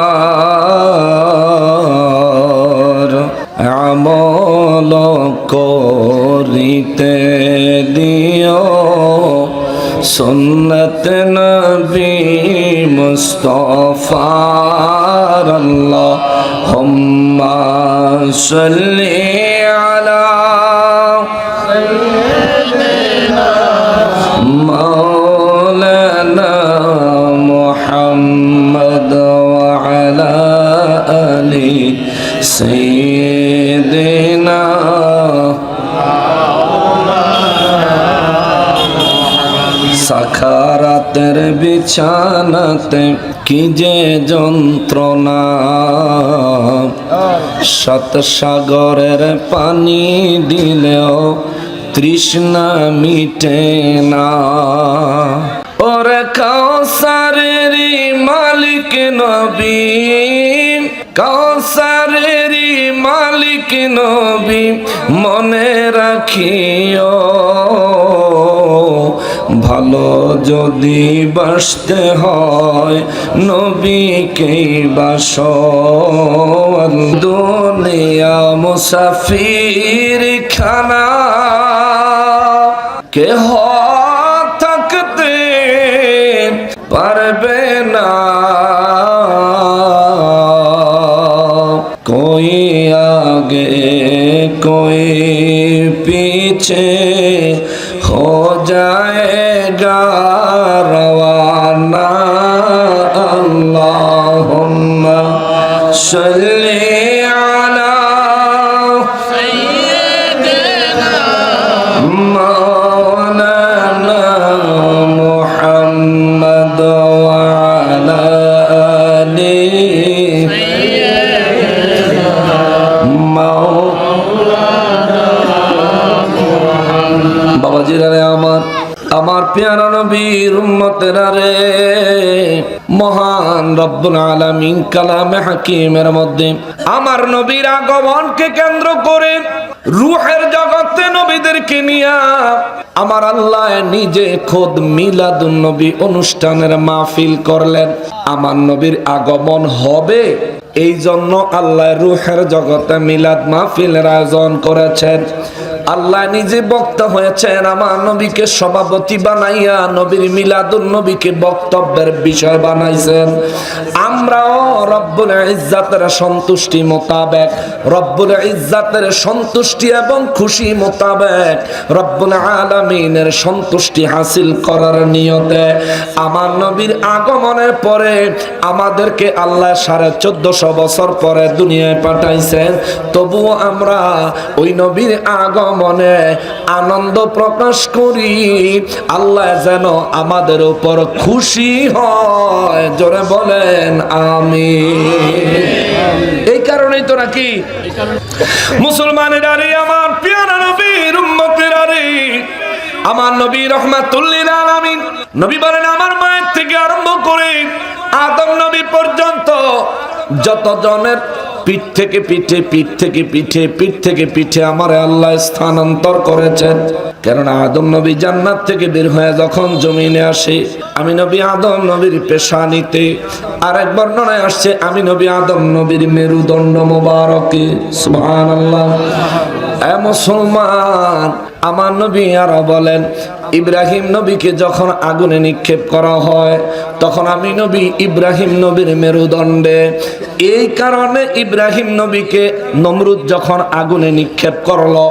আমল করিতে দিও, সুন্নত নবী মুস্তাফার আল্লাহুম্মা সাল্লি আলা সাইয়্যিদিনা মাওলানা মুহাম্মদ ওয়া আলা আলি সাইয়্যিদিনা। সাখারাতের বিছানাতে কি যে যন্ত্রণা, 7 সাগরের পানি দিলেও তৃষ্ণা মিটে না। ওরে কাউসারেরই মালিক নবী, কাউসারেরই মালিক নবী, মনে রাখিও ভালো যদি বাসতে হয় নবীকেই বাসো। দুনিয়া মুসাফির খানা, কেহ থাকতে পারবে না, कोई आगे कोई पीछे हो जाएगा रवाना। अल्लाहुम्मा सल्ली अला सय्यिदिना मौलाना मुहम्मद वा अला आली বাবাজিরা রে, আমার প্যারা নবীর উম্মতেরা রে, মহান রব্বুল আলামিন কালামে হাকিমের মধ্যে আমার নবীর আগমনকে কেন্দ্র করে রূহের জগতে নবীদেরকে নিয়ে আমার আল্লাহ নিজে খোদ মিলাদুন নবী অনুষ্ঠানের মাহফিল করলেন। আমার নবীর আগমন হবে এই জন্য আল্লাহ রূহের জগতে মিলাদ মাহফিলের আয়োজন করেছেন। আল্লাহ নিজে বক্তা হয়েছেন, আমার নবীকে সভাপতি বানাইয়া নবীর মিলাদুন নবীকে বক্তব্যের বিষয় বানাইছেন। আমরাও রব্বুল ইজ্জাতের সন্তুষ্টি মোতাবেক, রব্বুল ইজ্জাতের সন্তুষ্টি এবং খুশি মোতাবেক রব্বুল আলামিনের সন্তুষ্টি হাসিল করার নিয়তে আমার নবীর আগমনের পরে আমাদেরকে আল্লাহ 1450 বছর পরে দুনিয়ায় পাঠাইছেন। তবুও আমরা ওই নবীর আগমনে আনন্দ প্রকাশ করি। আল্লাহ যেন আমাদের উপর খুশি হয়, জোরে বলেন আমিন। এই কারণেই তো নাকি মুসলমানেরা রে, আমার প্রিয় নবীর উম্মতেরা রে, আমার নবী রাহমাতুল লিল আলামিন নবী বলেন আমার মায়ের থেকে আরম্ভ করে আদম নবী পর্যন্ত যত জনের পিঠ থেকে পিঠে পিঠ থেকে পিঠে পিঠ থেকে পিঠে আমার আল্লাহ স্থানান্তর করেছেন। কেননা আদম নবী জান্নাত থেকে বের হয়ে যখন জমিনে আসে, আমি নবী আদম নবীর পেশানিতে, আর এক বর্ণনায় আসছে আমি নবী আদম নবীর মেরুদণ্ড মোবারকে। সুবহানাল্লাহ। এ মুসলমান, আমার নবী আরো বলেন ইব্রাহিম নবীকে যখন আগুনে নিক্ষেপ করা হয় তখন আমি নবী ইব্রাহিম নবীর মেরুদণ্ডে। এই কারণে ইব্রাহিম নবীকে নমরুদ যখন আগুনে নিক্ষেপ করলো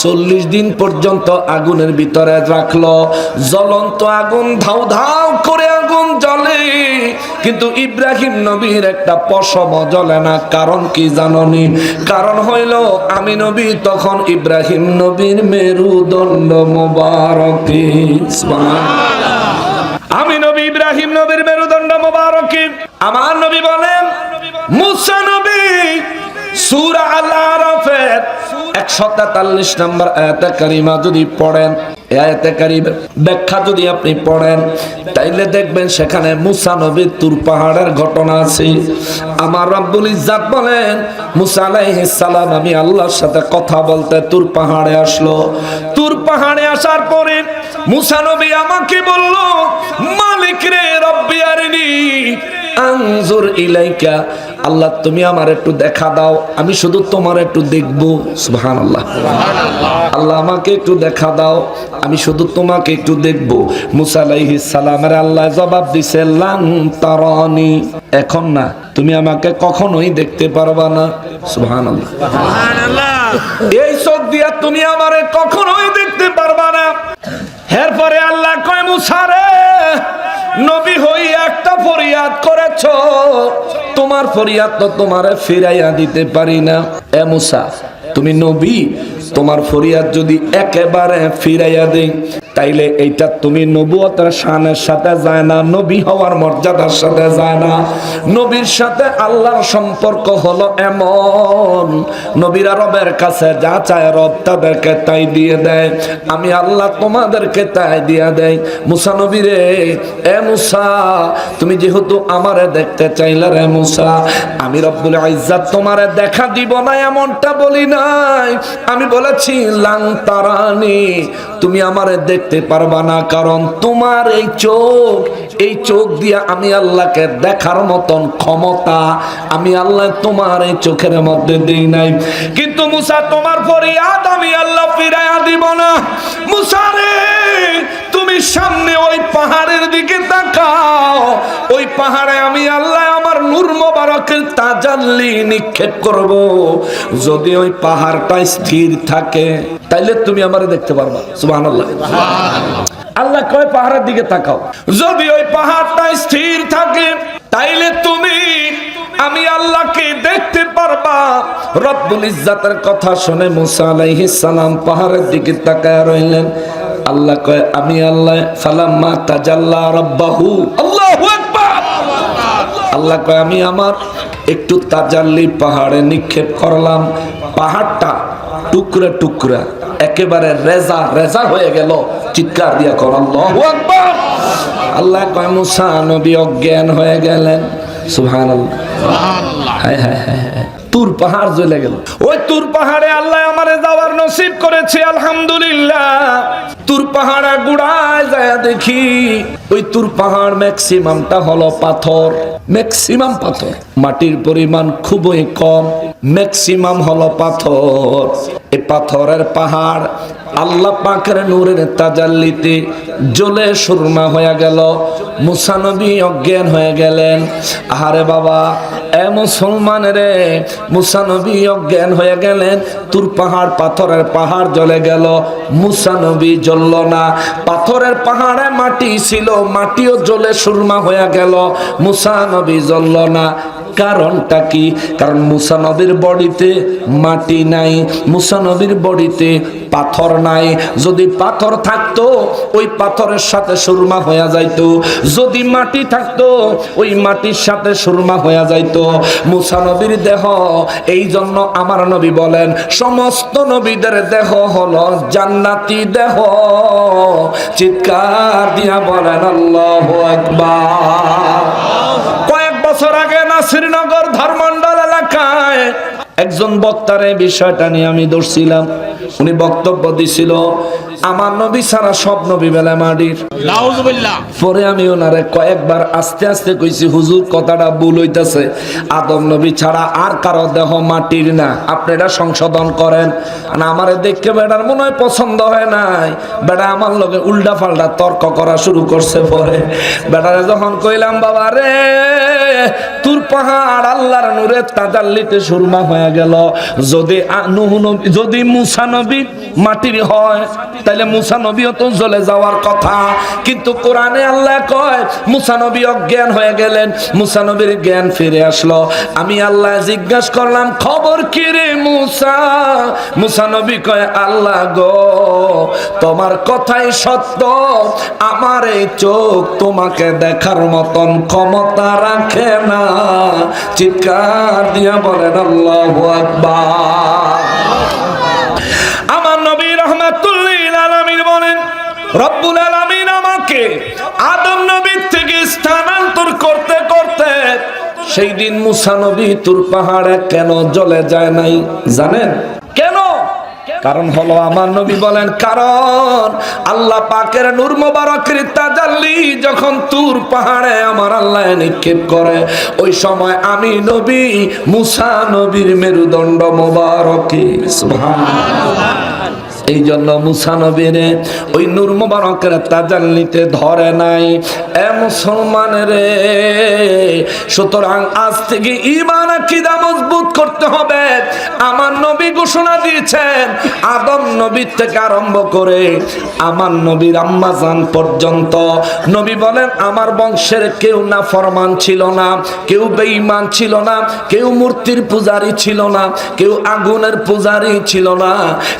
40 দিন পর্যন্ত আগুনের ভিতরে রাখলো। জ্বলন্ত আগুন, ধাউ ধাউ করে আগুন জ্বলে, কিন্তু ইব্রাহিম নবীর একটা পশম জ্বলে না। কারণ কি জাননি? কারণ হইল আমি নবী তখন ইব্রাহিম নবীর মেরুদণ্ড মোবারকে। আমি নবী ইব্রাহিম নবীর মেরুদণ্ড মোবারকে। আমার নবী বলেন মুসা নবী সূরা আল-আরাফের 143 নম্বর আয়াতে কারিমা যদি পড়েন, এই আয়াতে কারিমার ব্যাখ্যা যদি আপনি পড়েন তাইলে দেখবেন সেখানে মুসা নবীর তুর পাহাড়ের ঘটনা আছে। আমার রব্বুল ইজ্জাত বলেন মুসা আলাইহিস সালাম আমি আল্লাহর সাথে কথা বলতে তুর পাহাড়ে আসলো। তুর পাহাড়ে আসার পরে মুসা নবী আমাকে বলল মালিক রে রব্বি আরিনি আনজুর ইলাইকা, আল্লাহ তুমি আমার একটু দেখা দাও, আমি শুধু তোমার একটু দেখবো। সুবহানাল্লাহ। আল্লাহ আমাকে একটু দেখা দাও, আমি শুধু তোমাকে একটু দেখবো। মুসা আলাইহিস সালামের আল্লাহ জবাব দিছে লান তারানি, এখন না, তুমি আমাকে কখনোই দেখতে পারবা না। সুবহানাল্লাহ। এই চোখ দিয়া তুমি আমারে কখনোই দেখতে পারবা না। এরপরে আল্লাহ কয় মুসা রে, নবী হই একটা ফরিয়াদ করেছ, তোমার ফরিয়াদ তো তোমারে ফিরাইয়া দিতে পারি না। এ মুসা, তুমি নবী, তোমার ফরিয়াদ যদি একেবারে ফিরাইয়া দেই তাইলে এইটা তুমি নবুয়তের শানের সাথে যায় না, নবী হওয়ার মর্যাদার সাথে যায় না। নবীর সাথে আল্লাহর সম্পর্ক হলো এমন, নবীরা রবের কাছে যা চায় রব তাদেরকে তাই দিয়ে দেয়। আমি আল্লাহ তোমাদেরকে তাই দিয়ে দেয়। মুসা নবী রে, এ মুসা, তুমি যেহেতু আমারে দেখতে চাইলে রে মুসা, আমি রব্বুল ইজ্জাত তোমারে দেখা দিব না এমনটা বলি নাই, আমি বলেছি লান তারানি, তুমি আমারে দেখতে পারবা না। কারণ তোমার এই চোখ দিয়ে আমি আল্লাহকে দেখার মতন ক্ষমতা আমি আল্লাহ তোমার এই চোখের মধ্যে দেই নাই। কিন্তু মুসা, তোমার ফরিয়াদ আমি আল্লাহ ফিরাইয়া দিব না। মুসা রে, তুমি সামনে ওই পাহাড়ের দিকে তাকাও, ওই পাহাড়ে আমি আল্লাহ আমার নূর মোবারকের তাজাল্লি নিক্ষেপ করব। যদি ওই পাহাড়টা স্থির থাকে তাইলে তুমি আমারে দেখতে পারবা। সুবহানাল্লাহ। আল্লাহ কয় পাহাড়ের দিকে তাকাও, যদি ওই পাহাড়টা স্থির থাকে তাইলে তুমি আমি আল্লাহকে দেখতে পারবা। রব্বুল ইজ্জাতের কথা শুনে মুসা আলাইহিস সালাম পাহাড়ের দিকে তাকায় রইলেন। আল্লাহ কয় আমি আল্লাহ ফালাম্মা তাজাল্লা রাব্বাহু, আল্লাহু আকবার। আল্লাহ কয় আমি আমার একটু তাজাল্লি পাহাড়ে নিক্ষেপ করলাম, পাহাড়টা টুকরা টুকরা একেবারে রেজা রেজা হয়ে গেল। চিৎকার দিয়া কর আল্লাহু আকবার। আল্লাহ কয় মুসা নবী অজ্ঞান হয়ে গেলেন। সুবহানাল্লাহ। হায় হায় হায়, তুর পাহাড় জ্বলে গেল। ওই তুর পাহাড়ে আল্লাহ আমারে যাওয়ার নসিব করেছে, আলহামদুলিল্লাহ। তুর পাহাড়ে গুড়ায় যায় দেখি ওই তুর পাহাড় ম্যাক্সিমামটা হলো পাথর, ম্যাক্সিমাম পাথর, মাটির পরিমাণ খুবই কম, ম্যাক্সিমাম হলো পাথর। এই পাথরের পাহাড় আল্লাহ পাকের নূরের তাজাল্লিতে জ্বলে সুরমা হয়ে গেল। মুসা নবী অজ্ঞান হয়ে গেলেন। আহারে বাবা, এ মুসলমান রে, মুসা নবী অজ্ঞান হয়ে গেলেন। তুর পাহাড়, পাথরের পাহাড় জ্বলে গেল, মুসা নবী জ্বলল না। পাথরের পাহাড়ে মাটি ছিল, মাটিও জ্বলে সুরমা হয়ে গেল, মুসা নবী জ্বলল না। কারণটা কি? কারণ মুসা নবীর বডিতে মাটি নাই, মুসা নবীর বডিতে পাথর নাই। যদি পাথর থাকতো ওই পাথরের সাথে সুরমা হয়ে যাইতো, যদি মাটি থাকতো ওই মাটির সাথে সুরমা হয়ে যাইতো। মুসা নবীর দেহ, এই জন্য আমার নবী বলেন সমস্ত নবীদের দেহ হলো জান্নাতি দেহ। চিৎকার দিয়া বলেন আল্লাহু আকবার। কয়েক বছর আগে নাসিরনগর ধর্মমন্ডল এলাকায় একজন বক্তার এই বিষয়টা নিয়ে আমি ধরছিলাম। উনি বক্তব্য দিছিল আমার নবী ছাড়া সব নবী বেলা মাটির। পরে আমি ওনারে কয়েকবার আস্তে আস্তে কইছি হুজুর কথাটা ভুল হইতাছে, আদম নবী ছাড়া আর কারো দেহ মাটির না, আপনি এটা সংশোধন করেন। আমারে দেখে বেটার মনে হয় পছন্দ হয় নাই, বেটা আমার লগে উল্টা পাল্টা তর্ক করা শুরু করছে। পরে বেটারে যখন কইলাম বাবা রে তুর পাহাড় আল্লাহর নূরে তাজাল্লিতে সুরমা হয়ে গেল, যদি মুসা নবী মাটির হয় তাহলে মুসা নবীও তো জ্বলে যাওয়ার কথা। কিন্তু কোরআনে আল্লাহ কয় মুসা নবী অজ্ঞান হয়ে গেলেন, মুসা নবীর জ্ঞান ফিরে আসলো। আমি আল্লাহ জিজ্ঞাসা করলাম খবর কি রে মুসা? মুসা নবী কয় আল্লাহ গো তোমার কথাই সত্য, আমার এই চোখ তোমাকে দেখার মতন ক্ষমতা রাখে না। চিৎকার দিয়া বলেন আল্লাহু আকবার। আমার নবী রাহমাতুল লিল আলামিন বলেন রব্বুল আলামিন আমাকে আদম নবীর থেকে স্থানান্তর করতে করতে সেই দিন মুসা নবী তুর পাহাড়ে কেন জ্বলে যায় নাই জানেন কেন? কারণ হলো আমার নবী বলেন কারণ আল্লাহ পাকের নূর মোবারকের তাজাল্লি যখন তুর পাহাড়ে আমার আল্লাহ নিক্ষেপ করে, ওই সময় আমি নবী মুসা নবীর মেরুদণ্ড মোবারকে সুবহানাল্লাহ। এই জন্য মুসা নবীরে ওই নূর মোবারকের তাজাল্লিতে ধরে নাই। এ মুসলমান রে, সুতরাং আজ থেকে ঈমান আকীদা মজবুত করতে হবে। আমার নবী ঘোষণা দিয়েছেন আদম নবী থেকে আরম্ভ করে আমার নবীর আম্মা জান পর্যন্ত, নবী বলেন আমার বংশের কেউ নাফরমান ছিল না, কেউ বেঈমান ছিল না, কেউ মূর্তির পূজারী ছিল না, কেউ আগুনের পূজারী ছিল না,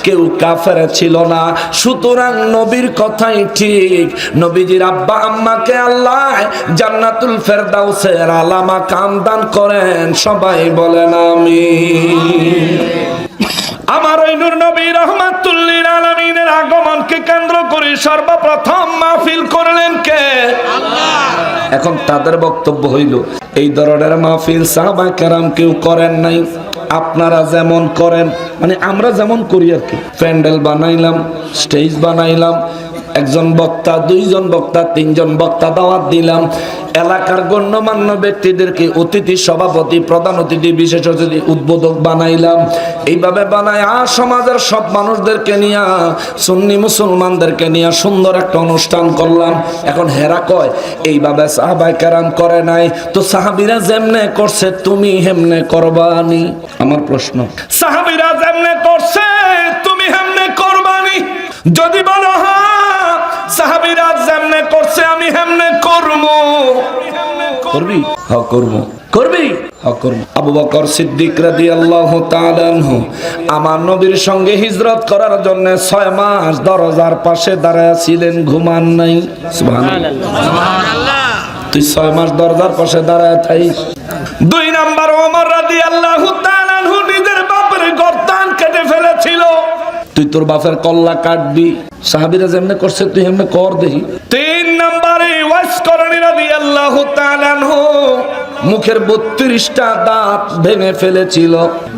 কেউ কাফের ছিল না। সুতরাং নবীর কথাই ঠিক। নবীজির আব্বা আম্মাকে আল্লাহ জান্নাতুল ফেরদাউসের আলা মাকাম দান করেন, সবাই বলেন আমিন। আমার ওই নূর নবী রাহমাতুল লিল আলামিনের আগমনকে কেন্দ্র করে সর্বপ্রথম মাহফিল করলেন কে? আল্লাহ। এখন তাদের বক্তব্য হইল এই ধরনের মাহফিল সাহাবায়ে কেরাম কেউ করেন নাই, আপনারা যেমন করেন, মানে আমরা যেমন করি আর কি। প্যান্ডেল বানাইলাম, স্টেজ বানাইলাম, একজন বক্তা, দুইজন বক্তা, তিনজন বক্তা দাওয়াত দিলাম, এলাকার গণ্যমান্য ব্যক্তিদেরকে অতিথি সভাপতি, প্রধান অতিথি, বিশেষ অতিথি, উদ্বোধক বানাইলাম। এইভাবে বানায় আর সমাজের সব মানুষদেরকে নিয়ে, সুন্নি মুসলমানদেরকে নিয়ে সুন্দর একটা অনুষ্ঠান করলাম। এখন হেরা কয় এইভাবে সাহাবায়ে কেরাম করে নাই, তো সাহাবীরা যেমনে করছে তুমি হেমনে করবানি। আমার প্রশ্ন, সাহাবীরা যেমনে করছে তুমি হেমনে করবানি? যদি বলো হ্যাঁ সাহাবীরা যেমনে করছে আমি হেমনে করবো, করবি? হ্যাঁ করবো। করবি? হ্যাঁ করবো। আবু বকর সিদ্দিক রাদিয়াল্লাহু তাআলা আনহু আমার নবীর সঙ্গে হিজরত করার জন্য 6 মাস দরজার পাশে দাঁড়ায় ছিলেন, ঘুমান নাই। সুবহানাল্লাহ। তুই 6 মাস দরজার পাশে দাঁড়ায় থাইস। 2 নাম্বার ওমর রাদিয়াল্লাহু তাআলা আনহু নিজের বাপের গর্দান কেটে ফেলেছিল, তুই তোর বাপের কল্লা কাটবি। সাহাবীরা যেমনে করছে তুই হেমনে কর দেখি। 3 নম্বরে ওয়াইস করনী রাদিয়াল্লাহু তাআলা আনহু মুখের 32টা দাঁত ভেঙে ফেলেছিল।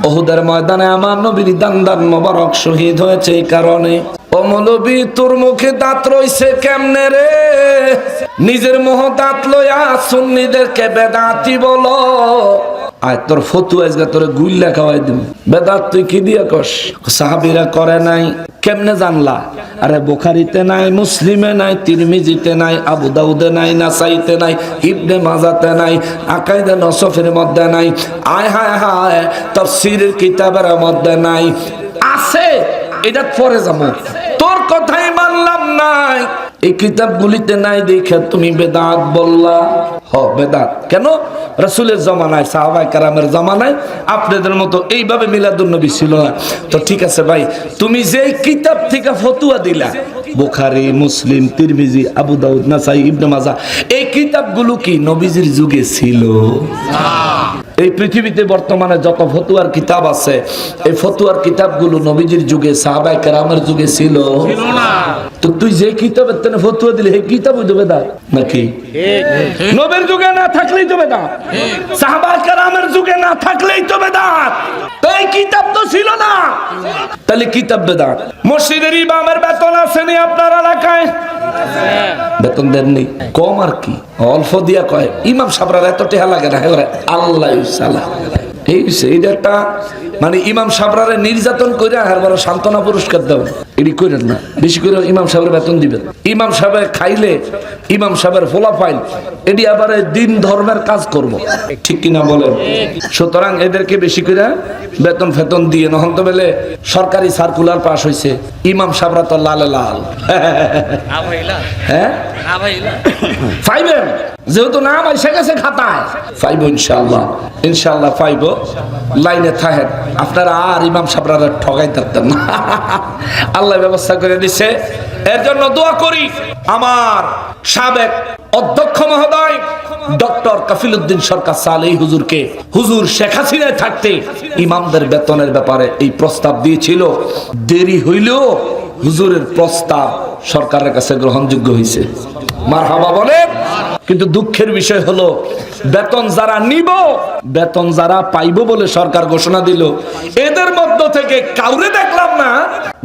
উহুদের ময়দানে আমার নবীর দান মোবারক শহীদ হয়েছে এই কারণে। ও মৌলবী তোর মুখে দাঁত রইছে কেমনে রে? নিজের মুখ দাঁত লইয়া সুন্নিদেরকে বেদাতি বলো। আয় তোর ফতু আজকে তোরে গুল্লা খাওয়াই দিম। বেদাত তুই কি দিয়া কস? সাহাবীরা করে নাই। কেমনে জানলা? আরে বুখারীতে নাই, মুসলিমে নাই, তিরমিজিতে নাই, আবু দাউদে নাই, নাসাইতে নাই, ইবনে মাজাতে নাই, আকাইদে নসফের মধ্যে নাই, আয় হায় হায় তাফসীরের কিতাবের মধ্যে নাই। আছে, এটা পরে যাবো। তোর কথাই মানলাম নাই, এই কিতাবগুলিতে নাই দেখে তুমি বেদাত বললা। বেদাত কেন? রাসূলের জামানায়, সাহাবায়ে কেরামের জামানায় আপনাদের মতো এইভাবে মিলাদুন নবী ছিল না। তো ঠিক আছে ভাই, তুমি যেই কিতাব থেকে ফতোয়া দিলা, বুখারী, মুসলিম, তিরমিজি, আবু দাউদ, নাসাই, ইবনে মাজাহ, এই কিতাবগুলো কি নবীজির যুগে ছিল? এই পৃথিবীতে বর্তমানে যত ফতোয়ার কিতাব আছে, এই ফতোয়ার কিতাবগুলো নবীজির যুগে, সাহাবায়ে কেরামের যুগে ছিল না। তো তুই যে কিতাবের তেনে ফতোয়া দিলে এই কিতাব হইতো বেদাত নাকি? নবীর যুগে না থাকলেই তো বেদাত, সাহাবায়ে কেরামের যুগে না থাকলেই তো বেদাত। তো এই কিতাব তো ছিল না, তাহলে কিতাব বেদাত। মসজিদের ইমামের বেতন আছে নি আপনার এলাকায়? বেতন দেননি, কম আর কি, অল্প দিয়া কয় ইমাম সাহেবরা এত টেহা লাগে না, আল্লাহ সালাম। এইটা একটা মানে ইমাম সাহেবরা নির্যাতন করে আর বড় সান্ত্বনা পুরস্কার দেবেন, এটি করেন না। বেশি করে ইমাম সাহেবের বেতন দিবেন। ইমাম সাহেব খাইলে ইমাম সাহেবের ফলাফল এটি আবার দিন ধর্মের কাজ করব, ঠিক কিনা বলেন? সুতরাং এদেরকে বেশি করে বেতন ফেতন দিয়ে নহন তো বেলে সরকারি সার্কুলার পাস হয়েছে, ইমাম সাহেবরা তো লালে লাল। হ্যাঁ পাইবেন, যেহেতু নাম এসে গেছে খাতায়, পাইব ইনশাআল্লাহ, ইনশাআল্লাহ পাইব। লাইনে থাকেন, আপনারা আর ইমাম সাহেবরা ঠগাই থাকতেন না, আল্লাহ ব্যবস্থা করে দিছে। এর জন্য দোয়া করি আমার সাবেক অধ্যক্ষ মহোদয় ডক্টর কাফিলউদ্দিন সরকার সালেহী হুজুরকে। হুজুর শেখ হাসিনায় থাকতে ইমামদের বেতনের ব্যাপারে এই প্রস্তাব দিয়েছিল, দেরি হইলেও হুজুরের প্রস্তাব সরকারের কাছে গ্রহণযোগ্য হয়েছে। মারহাবা বলেন। কিন্তু দুঃখের বিষয় হলো বেতন যারা নিব, বেতন যারা পাইব বলে সরকার ঘোষণা দিল, এদের মধ্য থেকে কাউরে দেখলাম না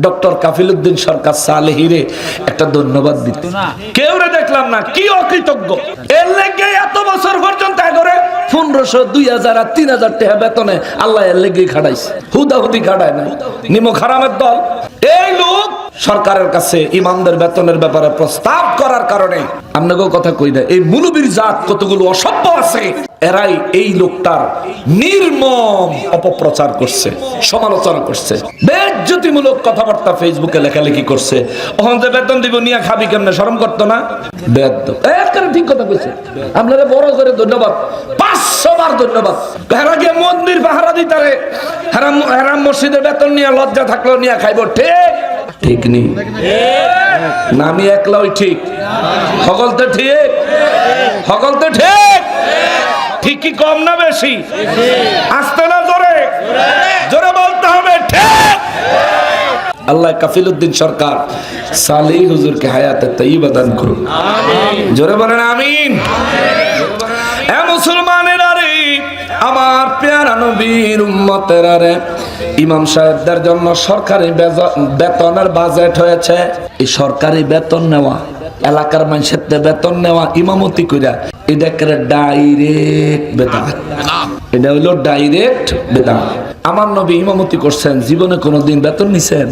ডক্টর কাফিলউদ্দিন সরকার সালেহীরে একটা ধন্যবাদ দিতে, কেউরে দেখলাম না। কি অকৃতজ্ঞ! এর লেগে এত বছর পর্যন্ত করে 1500, 2000 আর 3000 টাকা বেতনে আল্লাহ এর লেগে খাড়াইছে, হুদাহুদি খাড়ায় না। নিমক হারামের দল এই লোক সরকারের কাছে ইমামদের বেতনের ব্যাপারে প্রস্তাব করার কারণে আপনাকেও কথা কই না, এই মুলুবীর জাত কতগুলো অসভ্য আছে, এরাই এই লোকটার নির্মম অপপ্রচার করছে, সমালোচনা করছে, বেজ্জতিমূলক কথাবার্তা ফেসবুকে লেখালেখি করছে। ওখান থেকে বেতন দিব নিয়ে খাবি কেমনে, শরম করতো না? বেদ্য একেবারে ঠিক কথা কইছে। আপনারা বড় করে ধন্যবাদ, 500 বার ধন্যবাদ। হেরা গিয়ে মন্দির পাহারা দিতারে, হেরাম মসজিদের বেতন নিয়ে লজ্জা থাকলেও নিয়ে খাইব, ঠিক ঠিক নেই না? আমি একলাই ঠিক, সকল তো ঠিক, সকল তো ঠিক, ঠিক কি কম না বেশি? আসতে না জোরে, জোরে বলতে হবে ঠিক। আল্লাহ কাফিলউদ্দিন সরকার সালেহী হুজুরকে হায়াতে তাইয়্যিবা দান করুন, জোরে বলেন আমিন। এ মুসলমানেরা রে, আমার পেয়ারা নবীর উম্মতেরা রে, ইমাম সাহেবদের জন্য সরকারি বেতনের বাজেট হয়েছে। এই সরকারি বেতন নেওয়া, এলাকার মানুষের বেতন নেওয়া, ইমামতি কইরা, এটা একটা ডাইরেক্ট বেতন, এটা হলো ডাইরেক্ট বেতন। আমার নবী ইমামতি করছেন, জীবনে কোনোদিন বেতন নিছেন?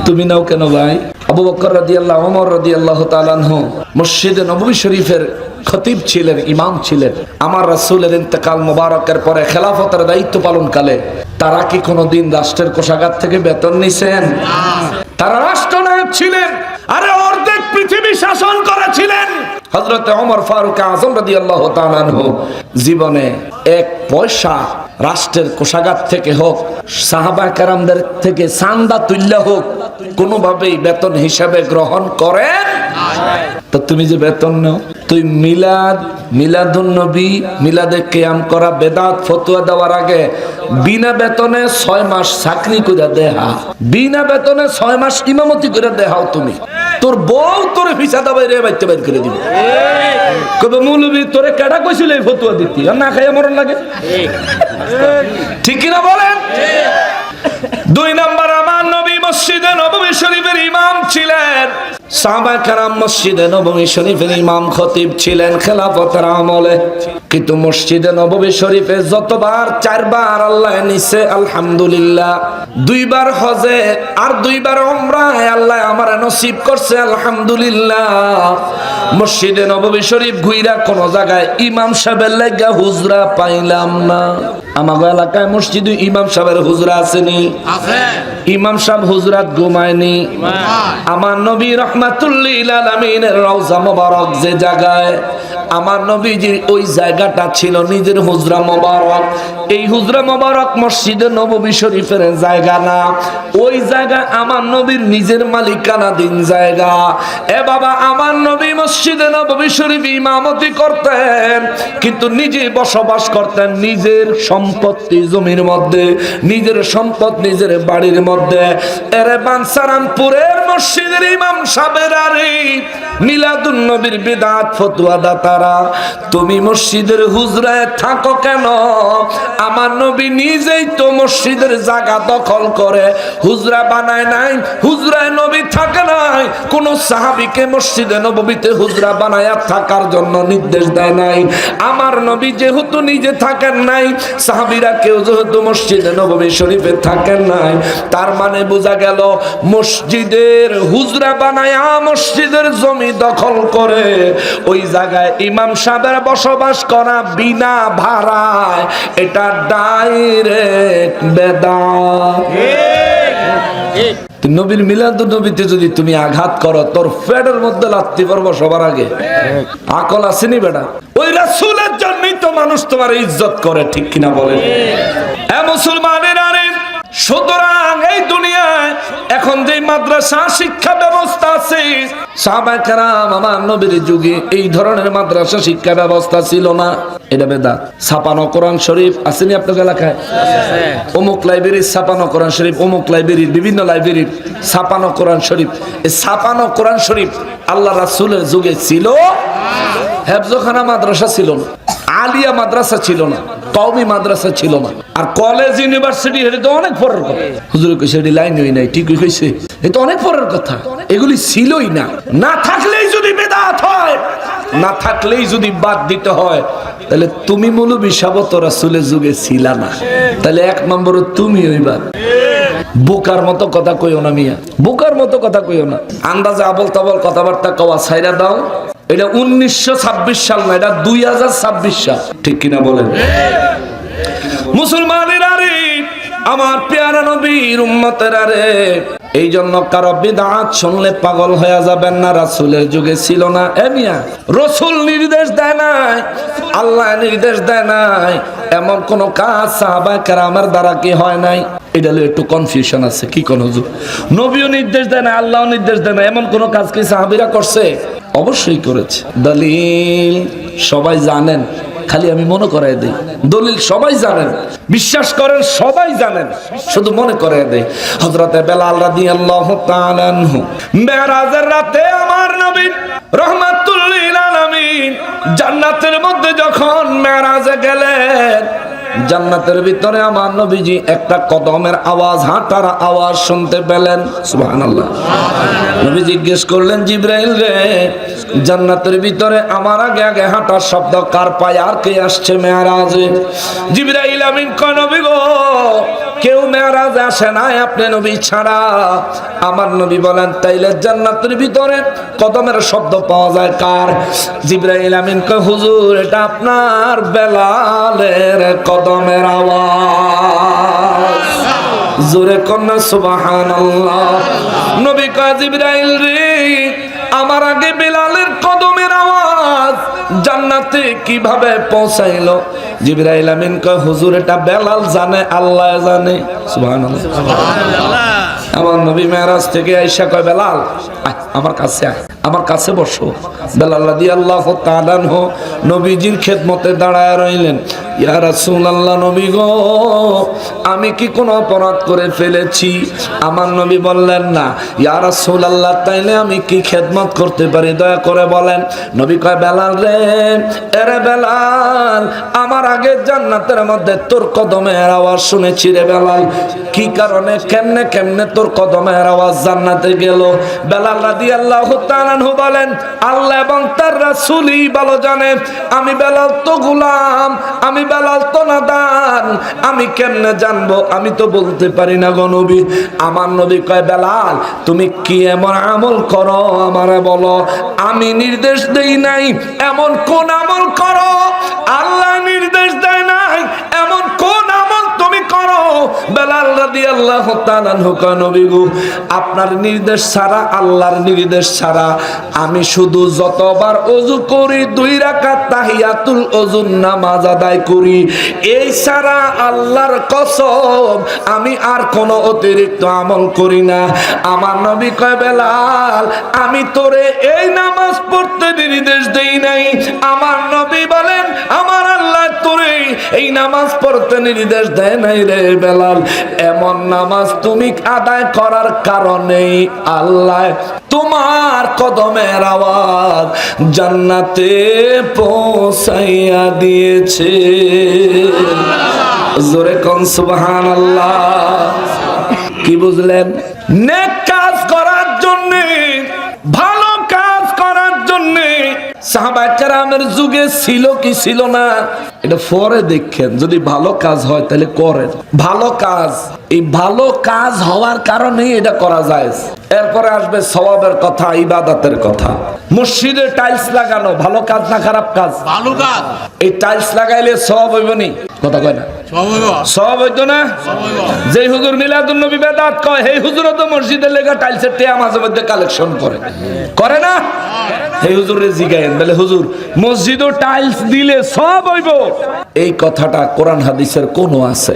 তুমি নাও কেন ভাই? আবু বকর রাদিয়াল্লাহু, ওমর রাদিয়াল্লাহু তাআলা আনহু মসজিদে নববী শরীফের খতিব ছিলেন, ইমাম ছিলেন। আমার রাসূলের ইন্তেকাল মোবারকের পরে খেলাফতের দায়িত্ব পালনকালে তারা কি কোনোদিন রাষ্ট্রের কোষাগার থেকে বেতন নিছেন? তারা রাষ্ট্রনায়ক ছিলেন, আরে অর্ধেক পৃথিবী শাসন করেছিলেন। হযরত ওমর ফারুক আযম রাদিয়াল্লাহু তাআলা আনহু জীবনে 1 পয়সা রাষ্ট্রের কোষাগার থেকে হোক, সাহাবা কেরামদের থেকে চাঁদা তুল্য হোক, কোনোভাবেই বেতন হিসাবে গ্রহণ করেন। তো তুমি যে বেতন নাও, তুই মিলাদুন নবী, মিলাদে কিয়াম করা বেদাত ফতোয়া দেওয়ার আগে বিনা বেতনে 6 মাস চাকরি করে দেহা, বিনা বেতনে 6 মাস ইমামতি করে দেহাও তুমি, তোর বউ তোর ভিসা দাবাই রে বাইতে বাইর করে দিবে। কবে মৌলবী তোরে কেডা কইছিল এই ফতোয়া দিতি, আর না খাইয়া মরণ লাগে, ঠিক কিনা বলেন? 2 নাম্বার, আমার নবী মসজিদে নববী শরীফের ইমাম ছিলেন, সাহাবায়ে কেরাম মসজিদে নববী শরীফের ইমাম খতিব ছিলেন খেলাফতের আমলে। কিন্তু মসজিদে নববী শরীফে যতবার, 4 বার আল্লাহ নিছে আলহামদুলিল্লাহ, 2 বার হজে আর 2 বার উমরায় আল্লাহ আমার নসিব করছে আলহামদুলিল্লাহ। মসজিদে নববী শরীফ ঘুইরা কোন জায়গায় ইমাম সাহেবের লাগা হুজরা পাইলাম না। আমাগো এলাকায় মসজিদে ইমাম সাহেবের হুজরা আসেনি? আছে। ইমাম সাহেব হুজরাত ঘুমায়নি। আমার নবী রাহমাতুল্লিল আলামিনের রওজা মোবারক যে জায়গায়, আমার নবীজির ওই জায়গাটা ছিল নিজের হুজরা মোবারক। এই হুজরা মোবারক মসজিদে নববী শরীফের জায়গা না, ওই জায়গা আমার নবীর নিজের মালিকানাধীন জায়গা। এ বাবা, আমার নবী মসজিদে নববী শরীফ ইমামতি করতেন, কিন্তু নিজে বসবাস করতেন নিজের সম্পত্তি জমির মধ্যে, নিজের সম্পদ নিজের বাড়ির মধ্যে। এরে বানসারামপুরের মসজিদের ইমাম সাহেবের আরে মিলাদুন নবীর বিদআত ফতোয়া দাতারা, তুমি মসজিদের হুজরায় থাকো কেন? আমার নবী নিজেই তো মসজিদের জায়গা দখল করে হুজরা বানায় নাই, হুজরায় নবী থাকে নাই। কোন সাহাবীকে মসজিদে নববীতে হুজরা বানায়া থাকার জন্য নির্দেশ দেয় নাই। আমার নবী যেহেতু নিজে থাকেন নাই, সাহাবীরা কেউ যেহেতু মসজিদে নববী শরীফে থাকেন নাই, তার মানে বোঝা গেল মসজিদের হুজরা বানায়া মসজিদের জমি দখল করে ওই জায়গায় ইমাম সাহেবের বসবাস করা বিনা ভাড়ায়, এটা ডাইরেক্ট বেদাত। নবীর মিলাদুন নবীতে যদি তুমি আঘাত করো, তোর ফেডের মধ্যে লাত্তি পড়বো সবার আগে। আকল আসেনি বেটা? ওই রাসূলের জন্যই তো মানুষ তোমার ইজ্জত করে, ঠিক কিনা বলেন? এ মুসলমানের আরে, সুতরাং এই দুনিয়ায় এখন যে মাদ্রাসা শিক্ষা ব্যবস্থা আছে, সাহাবায়ে কেরাম আমার নবীর যুগে এই ধরনের মাদ্রাসা শিক্ষা ব্যবস্থা ছিল না। এটা বেদাত। ছাপানো কোরআন শরীফ আসেনি আপনাদের এলাকায়? অমুক লাইব্রেরির ছাপানো কোরআন শরীফ, অমুক লাইব্রেরির, বিভিন্ন লাইব্রেরির ছাপানো কোরআন শরীফ। এই ছাপানো কোরআন শরীফ আল্লাহ রাসূলের যুগে ছিল। হেফজখানা মাদ্রাসা ছিল না, আলিয়া মাদ্রাসা ছিল না, কওমি মাদ্রাসা ছিল না, আর কলেজ ইউনিভার্সিটি এটা তো অনেক পরের কথা। হুজুর কইছে এটি লাইন হই নাই, ঠিকই কইছে, এটা অনেক পরের কথা। এগুলি ছিলই না। না থাকলেই যদি বেদাত হয়, না থাকলেই যদি বাদ দিতে হয়, তাহলে তুমি মৌলবী সাবত রাসূলের যুগে ছিলা না, তাহলে 1 নম্বর তুমি হইবা। বোকার মতো কথা কইও না মিয়া, বোকার মতো কথা কইও না। আন্দাজে আবল তাবল কথাবার্তা কওয়া ছাইরা দাও। এটা 1926 সাল না, এটা 2026 সাল, ঠিক কিনা বলেন? মুসলমানের আরে, আমার পেয়ারা নবীর উম্মতের আরে, এই জন্য কারো বিদআত শুনলে পাগল হয়ে যাবেন না। রাসূলের যুগে ছিল না। এ মিয়া, রাসূল নির্দেশ দেয় নাই, আল্লাহ নির্দেশ দেয় নাই, এমন কোন কাজ সাহাবায়ে কেরামের দ্বারা কি হয় নাই? এটা হলো একটু কনফিউশন আছে। কি কোন হুজুর, নবীও নির্দেশ দেয় না, আল্লাহও নির্দেশ দেয় না, এমন কোন কাজ কি সাহাবীরা করছে? অবশ্যই করেছে। দলিল সবাই জানেন, খালি আমি মনে করাই দেই। দলিল সবাই জানেন, বিশ্বাস করেন, সবাই জানেন, শুধু মনে করাই দেই। হযরতে বেলাল রাদিয়াল্লাহু তাআলা আনহু মেরাজের রাতে আমার নবী রাহমাতুল লিল আলামিন জান্নাতের মধ্যে যখন মেরাজে গেলেন, জান্নাতের ভিতরে আমার নবীজি একটা কদমের আওয়াজ, হাঁটার আওয়াজ শুনতে পেলেন। সুবহানাল্লাহ। নবী জিজ্ঞেস করলেন, জিবরাইল রে, জান্নাতের ভিতরে আমার আগে আগে হাঁটার শব্দ কার পায়, আর কে আসছে মেরাজে? জিবরাইল আমিন কয়, নবী গো, কেউ মেরাজে আসে না আপনি নবী ছাড়া। আমার নবী বলেন, তাইলে জান্নাতের ভিতরে কদমের শব্দ পাওয়া যায় কার? জিবরাইল আমিন কয়, হুজুর, এটা আপনার বেলালের কদমের আওয়াজ। জোরে কন্যা সুবহানাল্লাহ। নবী কয়, জিবরাইল রে, আমার আগে বেলালের কদমের আওয়াজ জান্নাতে কিভাবে পৌঁছাইলো? জিবরাইল আমিন কয়, হুজুর, এটা বেলাল জানে, আল্লাহ জানে। সুবহানাল্লাহ। আমার নবী মেরাজ থেকে আয়েশা কয়, বেলাল আমার কাছে আয়, আমার কাছে বসো। বেলাল রাদিয়াল্লাহু তাআলা আনহু নবীজির খেদমতে দাঁড়ায় রইলেন। ইয়া রাসূলুল্লাহ, নবী গো, আমি কি কোনো অপরাধ করে ফেলেছি? আমার নবী বললেন না। ইয়া রাসূলুল্লাহ, তাইলে আমি কি খেদমত করতে পারি, দয়া করে বলেন। নবী কয়, বেলাল রে, এরে বেলাল, আমার আগে জান্নাতের মধ্যে তোর কদমের আওয়াজ শুনেছি রে বেলাল। কি কারণে, কেমনে কেমনে তোর কদমের আওয়াজ জান্নাতে গেল? বেলাল রাদিয়াল্লাহু তাআলা আনহু বলেন, আল্লাহ এবং তার রাসূলই ভালো জানে। আমি বেলাল তো গোলাম, আমি বেলাল তো নাদান, আমি কেমনে জানবো? আমি তো বলতে পারি না গো নবী। আমার নবী কয়, বেলাল, তুমি কি এমন আমল করো আমারে বলো, আমি নির্দেশ দেই নাই এমন কোন আমল করো, আল্লাহ নির্দেশ দেয় নাই এমন কোন আমল তুমি করো? বেলাল রাদিয়াল্লাহু তাআলা আনহু কয়, নবী গো, আপনার নির্দেশ ছাড়া, আল্লাহর নির্দেশ ছাড়া আমি শুধু যতবার ওযু করি 2 রাকাত তাহিয়াতুল ওযুর নামাজ আদায় করি, এই ছাড়া আল্লাহর কসম আমি আর কোনো অতিরিক্ত আমল করি না। আমার নবী কয়, বেলাল, আমি তোরে এই নামাজ পড়তে নির্দেশ দেই নাই। আমার নবী বলেন, আমার আল্লাহ তোরে এই নামাজ পড়তে নির্দেশ দেয় নাই রে বেলাল। এমন নামাজ তুমি আদায় করার কারণে আল্লাহ তোমার কদমের আওয়াজ জান্নাতে পৌঁছাইয়া দিয়েছে। জোরে কোন সুবহানাল্লাহ। কি বুঝলেন? নেক কাজ করার জন্য, ভালো কাজ করার জন্য সাহাবায়ে কেরামের যুগে ছিল কি ছিল না, এটা পরে দেখেন। যদি ভালো কাজ হয় তাহলে করেন ভালো কাজ। এই ভালো কাজ হওয়ার কারণেই এটা করা যায়। এরপরে আসবে সওয়াবের কথা, ইবাদতের কথা। মসজিদে টাইলস লাগানো ভালো কাজ না খারাপ কাজ? ভালো কাজ। এই টাইলস লাগাইলে সওয়াব হইব নি? কথা কয় না, সওয়াব হইতো না? যে হুজুর মিলাদুন নবী বেদাত কয়, এই হুজুরও তো মসজিদের লেগা টাইলসের টিয়া মাঝে মধ্যে কালেকশন করে না? এই হুজুরে জিগায়েন, বলে হুজুর মসজিদও টাইলস দিলে সওয়াব হইব? এই কথাটা কোরআন হাদিসের কোন আছে?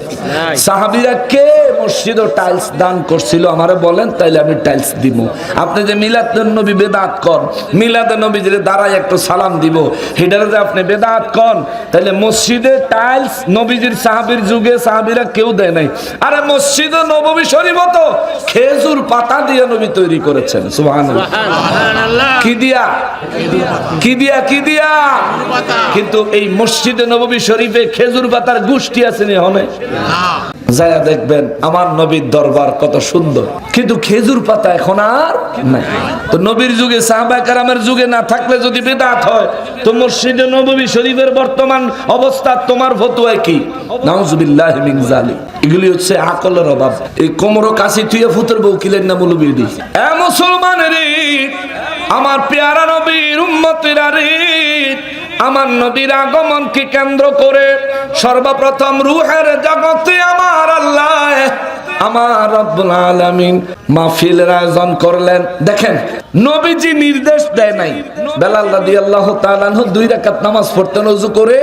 সাহাবীরা কে মসজিদও টাইলস দান করছিল আমারে বলেন, তাইলে আমি টাইলস দিব। আপনি যে মিলাদুন নবী বেদাত কর, মিলাদুন নবী যে দাঁড়ায় একটু সালাম দিব, হেডারে যে আপনি বেদাত কর, তাইলে মসজিদে টাইলস নবীজির সাহাবীর যুগে সাহাবীরা কেউ দেয় নাই। আরে মসজিদে নববী শরীফ তো খেজুর পাতা দিয়ে নবী তৈরি করেছেন। সুবহানাল্লাহ। কি দিয়া? কি দিয়া? কি দিয়া? কিন্তু এই মসজিদে নববী শরীফে খেজুর পাতার গোষ্ঠী আছে নি? হনে যায়া দেখবেন আমার নবীর দরবার কত সুন্দর, কিন্তু খেজুর পাতা এখন আর নাই। তো নবীর যুগে সাহাবায়ে কেরামের যুগে না থাকলে যদি বিদআত হয়, তো মসজিদে নববী শরীফের বর্তমান অবস্থা তোমার ফতোয়ায় কি? নাউজুবিল্লাহি মিন যালিক। এগুলি হচ্ছে আকলের অভাব। এই কোমরও কাশি থুয়ে ফুতের বউ কিলেন না মুলবির দি। এ মুসলমানের, আমার পেয়ারা নবীর উম্মতেরা রে, আমার নবীর আগমনকে কেন্দ্র করে সর্বপ্রথম রূহের জগতে আমার আল্লাহ, আমার রব্বুল আলামিন মাহফিলের আয়োজন করলেন। দেখেন, নবীজি নির্দেশ দেয় নাই। বেলাল রাদিয়াল্লাহু তাআলা আনহু 2 রাকাত নামাজ পড়তেন ওযু করে।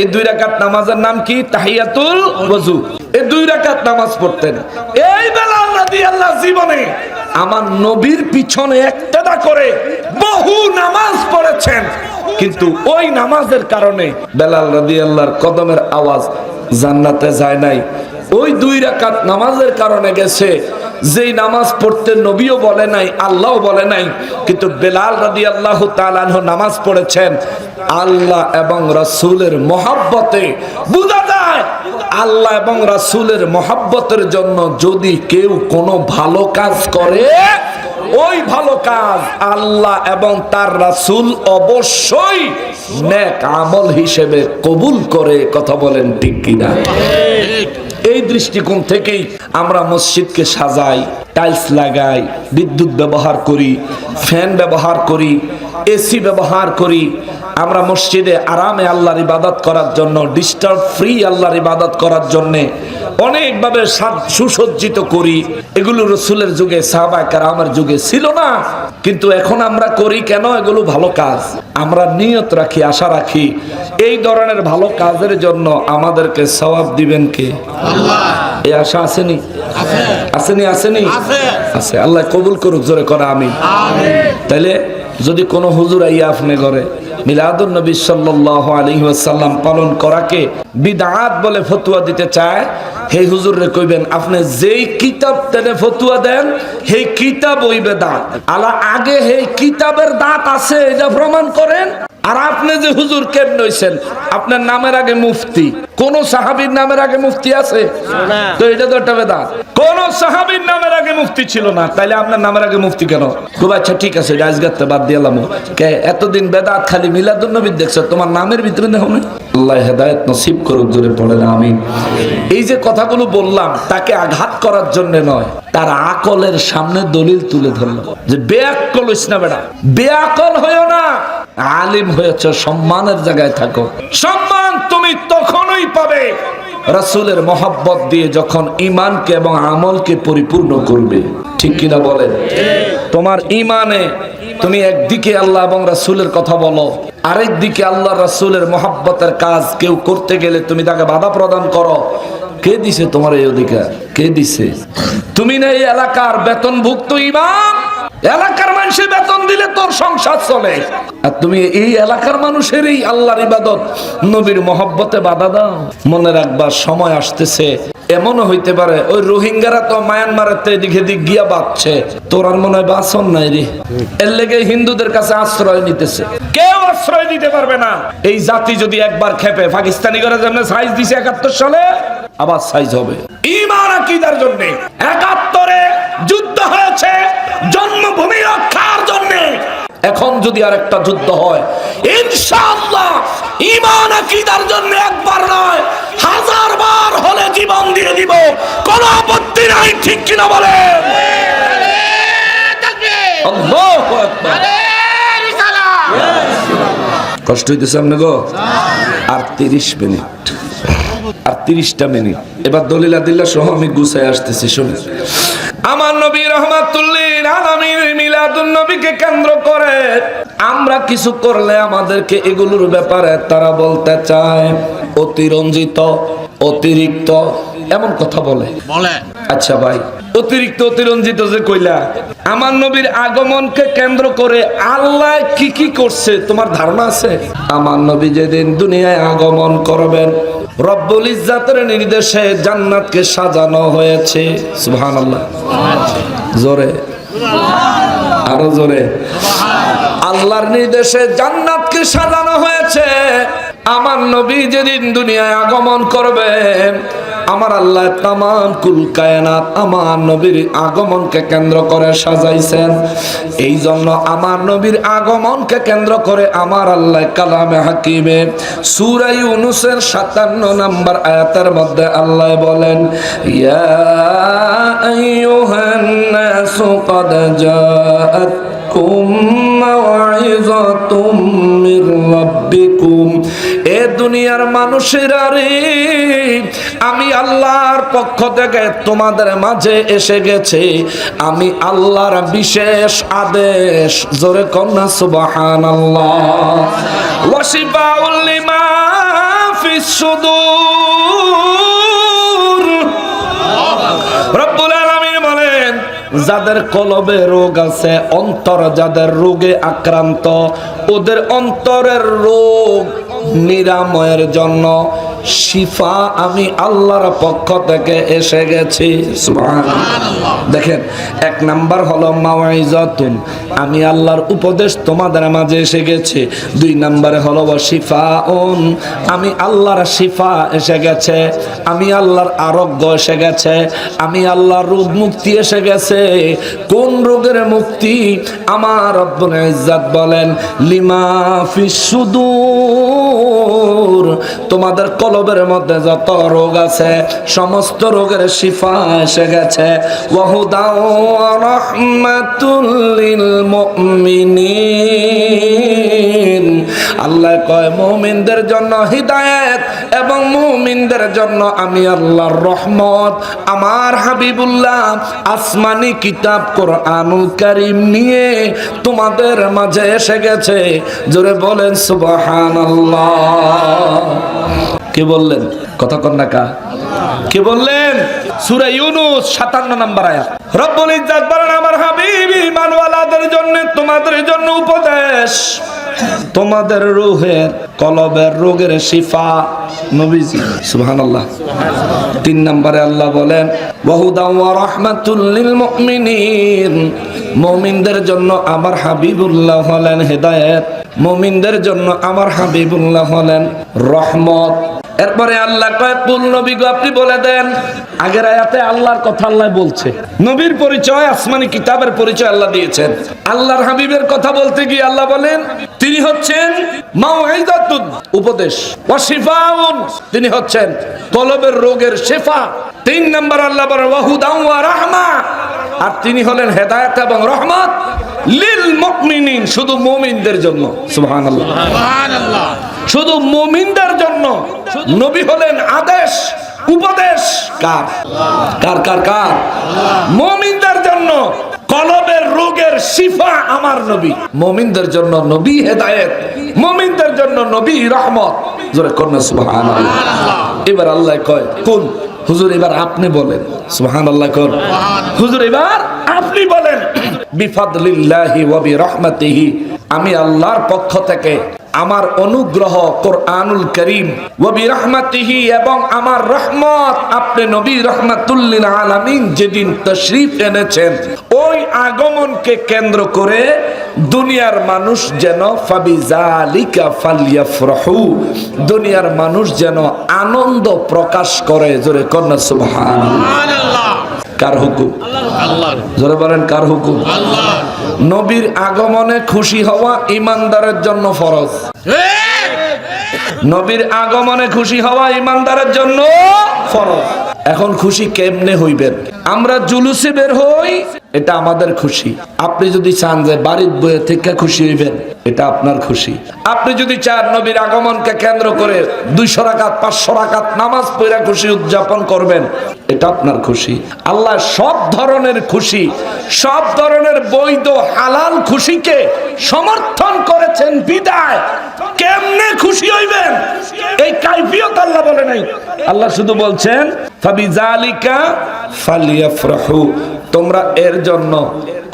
এই 2 রাকাত নামাজের নাম কি? তাহিয়াতুল ওযু। এই 2 রাকাত নামাজ পড়তেন। এই বেলাল রাদিয়াল্লাহু জীবনে আমার নবীর পিছনে একটানা করে বহু নামাজ পড়েছেন, কিন্তু ওই নামাজের কারণে বেলাল রাদিয়াল্লাহর কদমের আওয়াজ জান্নাতে যায় নাই। ওই 2 রাকাত নামাজের কারণে গেছে, যেই নামাজ পড়তে নবীও বলে নাই, আল্লাহও বলে নাই, কিন্তু বেলাল রাদিয়াল্লাহু তাআলা আনহু নামাজ পড়েছেন আল্লাহ এবং রাসূলের মহব্বতে। বুঝা যায় আল্লাহ এবং রাসূলের মহব্বতের জন্য যদি কেউ কোনো ভালো কাজ করে, ওই ভালো কাজ আল্লাহ এবং তার রাসূল অবশ্যই নেক আমল হিসেবে কবুল করে। কথা বলেন ঠিক কিনা? এই দৃষ্টিকোণ থেকেই আমরা মসজিদকে সাজাই, টাইলস লাগাই, বিদ্যুৎ ব্যবহার করি, ফ্যান ব্যবহার করি, এসি ব্যবহার করি। আমরা মসজিদে আরামে আল্লাহর ইবাদত করার জন্য, ডিস্টার্ব ফ্রি আল্লাহর ইবাদত করার জন্য অনেকভাবে সুসজ্জিত করি। এগুলো রাসূলের যুগে, সাহাবায়ে কেরামের যুগে ছিল না, কিন্তু এখন আমরা করি কেন? এগুলো ভালো কাজ। আমরা নিয়ত রাখি, আশা রাখি এই ধরনের ভালো কাজের জন্য আমাদেরকে সওয়াব দিবেন কে? আল্লাহ। এই আশা আসেনি? আসেনি? আসেনি? আছে। আল্লাহ কবুল করুক। জোরে করে আমিন। তাইলে যদি কোনো হুজুর আইয়া আপনি করে মিলাদুন নবী সাল্লাল্লাহু আলাইহি ওয়াসাল্লাম পালন করাকে বিদআত বলে ফতোয়া দিতে চায়, হে হুজুর রে কইবেন আপনি যেই কিতাব তেনে ফতোয়া দেন সেই কিতাব ওই বেদাত। আলা আগে সেই কিতাবের দাঁত আছে এটা প্রমাণ করেন। আর আপনি যে হুজুর কেমনে হইছেন, আপনার নামের আগে মুফতি, কোন সাহাবীর নামের আগে মুফতি আছে? তো এটা তো একটা বেদাত। কোন সাহাবীর নামের আগে মুফতি ছিল না, তাইলে আপনার নামের আগে মুফতি কেন? খুব আচ্ছা ঠিক আছে, এটা আজকে বাদ দিলাম। কে এতদিন বেদাত খালি মিলাদুন নবী দেখছো, তোমার নামের ভিতরে দেখো না? আল্লাহ হেদায়েত নসিব করুক, জোরে পড়েন আমিন। এই যে কথাগুলো বললাম তাকে আঘাত করার জন্য নয়, তার আকলের সামনে দলিল তুলে ধরলো যে বেআক্কল হইস না বেটা, বেআক্কল হইও না, আলিম হয়েছে, সম্মানের জায়গায় থাকো। সম্মান তুমি তখনই পাবে রাসূলের মহব্বত দিয়ে যখন ঈমানকে এবং আমলকে পরিপূর্ণ করবে। ঠিক কিনা বলেন? তোমার ঈমানে তুমি একদিকে আল্লাহ এবং রাসূলের কথা বলো, আরেক দিকে আল্লাহ রাসূলের মহব্বতের কাজ কেউ করতে গেলে তুমি তাকে বাধা প্রদান করো। কে দিছে তোমার এই অধিকার? কে দিছে? তুমি না এই এলাকার বেতনভুক্ত ইমাম? এলাকার মানুষের বেতন দিলে তোর সংসার চলে, আর তুমি এই এলাকার মানুষেরই আল্লাহর ইবাদত নবীর মহব্বতে বাধা দাও। মনে রাখবা সময় আসতেছে, এমনও হইতে পারে ওই রোহিঙ্গারা তো মায়ানমারের এদিকে দিক গিয়া বাঁচছে, তোর আর মনে হয় বাঁচন নাই রে। এর লেগে হিন্দুদের কাছে আশ্রয় নিতেছে, কেউ আশ্রয় দিতে পারবে না। এই জাতি যদি একবার খেপে, পাকিস্তানি করে যেমন সাইজ দিছে 71 সালে, আবার সাইজ হবে। ঈমান আকীদার জন্য 71-এ যুদ্ধ হয়েছে জন্মভূমি রক্ষার জন্য। এখন যদি আরেকটা যুদ্ধ হয় ইনশাআল্লাহ ঈমান আকীদার জন্য একবার নয় 1000 বার হলে জীবন দিয়ে দিব, কোনো আপত্তি নাই। ঠিক কিনা বলেন? আল্লাহু আকবার। কষ্ট হইতেছে আপনি গো? আর 30 মিনিট, আর 30টা মিনিট। এবার দলিল আদিল্লাহ সহ আমি গুছায় আসতেছি, শুনুন। আমার নবী রাহমাতুল্লিল আলামিন মিলাদুন নবীকে কেন্দ্র করে আমরা কিছু করলে আমাদেরকে এগুলোর ব্যাপারে তারা বলতে চায় অতিরঞ্জিত, অতিরিক্ত, এমন কথা বলে। আচ্ছা ভাই, অতিরিক্ত অতিরঞ্জিত যে কইলা, আমার নবীর আগমনকে কেন্দ্র করে আল্লাহ কি কি করছে তোমার ধারণা আছে? আমার নবী যেদিন দুনিয়ায় আগমন করবেন রব্বুল ইজ্জাতের নির্দেশে জান্নাতকে সাজানো হয়েছে। সুবহানাল্লাহ। জোরে, আরো জোরে। আল্লাহর নির্দেশে জান্নাতকে সাজানো হয়েছে। আমার নবী যেদিন দুনিয়ায় আগমন করবেন, আমার আল্লাহ তামাম কুল কায়নাত আমার নবীর আগমনকে কেন্দ্র করে সাজাইছেন। এই জন্য আমার নবীর আগমনকে কেন্দ্র করে আমার আল্লাহ কালামে হাকিমে সূরা ইউনূসের 57 নম্বর আয়াতের মধ্যে আল্লাহ বলেন, ইয়া আইয়ুহান নাসু ক্বাদ জাআতকুম মাওইযাতুম মির রাব্বিকুম। এ দুনিয়ার মানুষেরা রে, আমি আল্লাহর পক্ষ থেকে তোমাদের মাঝে এসে গেছে আমি আল্লাহর বিশেষ আদেশ। জোরে কন্যা সুবহানাল্লাহ। ওয়া শিফাউল লিমা ফিস সুদূর। রব্বুল আলামিন বলেন, যাদের কলবে রোগ আছে, অন্তর যাদের রোগে আক্রান্ত, ওদের অন্তরের রোগ নিরাময়ের জন্য শিফা আমি আল্লাহর পক্ষ থেকে এসে গেছি। সুবহানাল্লাহ। দেখেন, এক নাম্বার হলো মাওইজাতুন, আমি আল্লাহর উপদেশ তোমাদের মাঝে এসে গেছে। 2 নম্বরে হলো শিফাউন, আমি আল্লাহর শিফা এসে গেছে, আমি আল্লাহর আরোগ্য এসে গেছে, আমি আল্লাহর রোগ মুক্তি এসে গেছে। কোন রোগের মুক্তি? আমার রব্বুল ইজ্জাত বলেন, লিমা ফিস সুদূর, তোমাদের কলবের মধ্যে যত রোগ আছে সমস্ত রোগের শিফা এসে গেছে। ওয়া হুদাও ওয়া রাহমাতুল লিল মুমিনিন। আল্লাহ কয় মুমিনদের জন্য হিদায়াত এবং মুমিনদের জন্য আমি আল্লাহর রহমত। আমার হাবিবুল্লাহ আসমানি কিতাব কোরআনুল কারীম নিয়ে তোমাদের মাঝে এসে গেছে। জোরে বলেন সুবহানাল্লাহ। কে বললেন? কথা কন না কা? কে বললেন? সূরা ইউনূস 57 নম্বর আয়াত। রব্বুল ইজ্জত বলেন, আমার হাবিব ঈমানওয়ালাদের জন্য, তোমাদের জন্য উপদেশ, তোমাদের রূহের কলবের রোগের শিফা নবীজি। সুবহানাল্লাহ। 3 নম্বরে আল্লাহ বলেন, ওয়াহুদাও ওয়া রাহমাতুল লিল মুমিনিন, মুমিনদের জন্য আমার হাবিবুল্লাহ হলেন হেদায়েত, মুমিনদের জন্য আমার হাবিবুল্লাহ হলেন রহমত। এরপরে আল্লাহ কয়, কুল নবী গো আপনি বলে দেন। আগের আয়াতে আল্লাহর কথা আল্লাহ বলছে, নবীর পরিচয়, আসমানি কিতাবের পরিচয় আল্লাহ দিয়েছেন। আল্লাহর হাবিবের কথা বলতে গিয়ে আল্লাহ বলেন তিনি হচ্ছেন মাউইযাতুন, উপদেশ, ওয়া শিফাউন, তিনি হচ্ছেন কলবের রোগের শিফা। 3 নম্বর আল্লাহ বলেন ওয়াহুদাও ওয়া রাহমা, আর তিনি হলেন হেদায়েত এবং রহমত লিল মুমিনিন, শুধু মুমিনদের জন্য। সুবহানাল্লাহ, সুবহানাল্লাহ, শুধু মুমিনদের জন্য। নবী হলেন আদেশ, উপদেশ কার কার কার কার? মুমিনদের জন্য। কলবের রোগের শিফা আমার নবী, মুমিনদের জন্য নবী হেদায়েত, মুমিনদের জন্য নবী রহমত। জোরে কন্যা সুবহানাল্লাহ। এবার আল্লাহ কয়, কোন হুজুর এবার আপনি বলেন। সুবহানাল্লাহ কোন হুজুর এবার আপনি বলেন। বিফাদলিল্লাহি ওয়া বিরহমাতিহি, আমি আল্লাহর পক্ষ থেকে আমার অনুগ্রহ কোরআনুল কারীম, ওয়া বিরহমাতিহি, এবং আমার রহমত, আপনি নবী রাহমাতুল লিল আলামিন যেদিন তাশরীফ এনেছেন, ওই আগমনকে কেন্দ্র করে দুনিয়ার মানুষ যেন ফাবিজালিকা ফালইফরাহু, দুনিয়ার মানুষ যেন আনন্দ প্রকাশ করে। জোরে কন্যা সুবহানাল্লাহ। কার হুকুম? আল্লাহর। জোরে বলেন কার হুকুম? আল্লাহ। নবীর আগমনে খুশি হওয়া ঈমানদারের জন্য ফরজ। নবীর আগমনে খুশি হওয়া ঈমানদারের জন্য ফরজ। এখন খুশি কেমনে হইবেন? আমরা জুলুসে বের হই, এটা আমাদের খুশি। আপনি যদি চান যে বাড়ির বইয়ে থেকে খুশি হইবেন, এটা আপনার খুশি। আপনি যদি চান নবীর আগমনকে কেন্দ্র করে 200 রাকাত 500 রাকাত নামাজ পড়ে খুশি উদযাপন করবেন, এটা আপনার খুশি। আল্লাহ সব ধরনের খুশি, সব ধরনের বৈধ হালাল খুশিকে সমর্থন করেছেন। বিদায় কেমনে খুশি হইবেন এই কাইফিয়ত আল্লাহ বলে নাই। আল্লাহ শুধু বলছেন ফাবিজালিকা ফালইফরাহু, তোমরা এর জন্য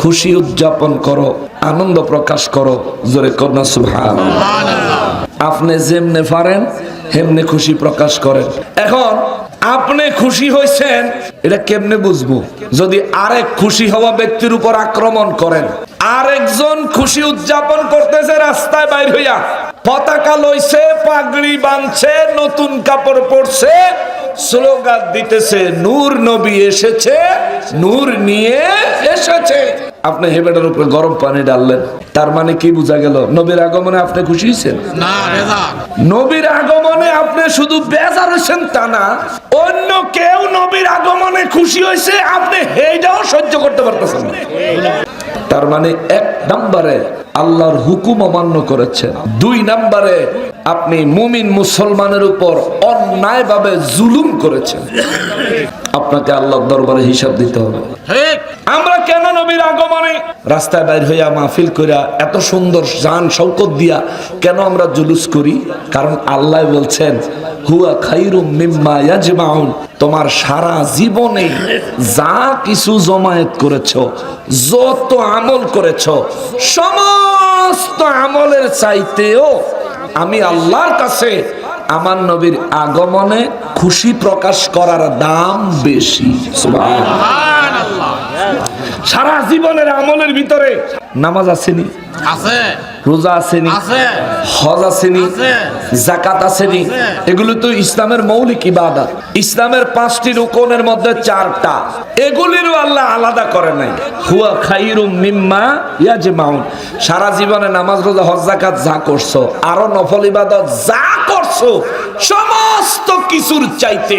খুশি উদযাপন করো, আনন্দ প্রকাশ করো। জোরে কন্যা সুবহানাল্লাহ। আপনি যেমনে পারেন হেমনে খুশি প্রকাশ করেন। এখন আপনি খুশি হয়েছেন, এটা কেমনে বুঝবো? যদি আরেক খুশি হওয়া ব্যক্তির উপর আক্রমণ করেন, আরেকজন খুশি উদযাপন করতেছে রাস্তায় বাইর হইয়া, পতাকা লইছে, পাগড়ি বাঁধছে, নতুন কাপড় পরছে, স্লোগান দিতেছে নূর নবী এসেছে, নূর নিয়ে এসেছে। আপনি হেবেটার উপরে গরম পানি ডাললেন, তার মানে কি বোঝা গেল? নবীর আগমনে আপনি খুশি হয়েছেন না? নবীর আগমনে আপনি শুধু বেজার হয়েছেন তা না, অন্য কেউ নবীর আগমনে খুশি হয়েছে, আপনি এইটাও সহ্য করতে পারতেছেন না। তার মানে 1 নম্বরে আল্লাহর হুকুম অমান্য করেছেন, 2 নম্বরে আপনি মুমিন মুসলমানের উপর অন্যায়ভাবে জুলুম করেছেন। আপনাকে আল্লাহর দরবারে হিসাব দিতে হবে। আমরা কেন নবীর আগমনে রাস্তায় বাইর হইয়া মাহফিল কইরা এত সুন্দর জান শৌকত দিয়া কেন আমরা জুলুস করি? কারণ আল্লাহ বলছেন হুয়া খায়রুম মিম্মা ইয়াজমাউন, তোমার সারা জীবনে যা কিছু জমায়েত করেছো, যত আমল করেছো, সমস্ত আমলের চাইতেও আমি আল্লাহর কাছে আমার নবীর আগমনে খুশি প্রকাশ করার দাম বেশি। সুবহানাল্লাহ। সারা জীবনের আমলের ভিতরে নামাজ আসেনি, আছে, রোজা আসেনি, আছে, হজ আসেনি, আছে, যাকাত আসেনি, এগুলো তো ইসলামের মৌলিক ইবাদত। ইসলামের 5টি রুকনের মধ্যে 4টা, এগুলিরও আল্লাহ আলাদা করে নাই। হুয়া খায়রুম মিম্মা ইয়াজমাউন, সারা জীবনে নামাজ রোজা হজ যাকাত যা করছো, আরো নফল ইবাদত যা করছো, সমস্ত কিছুর চাইতে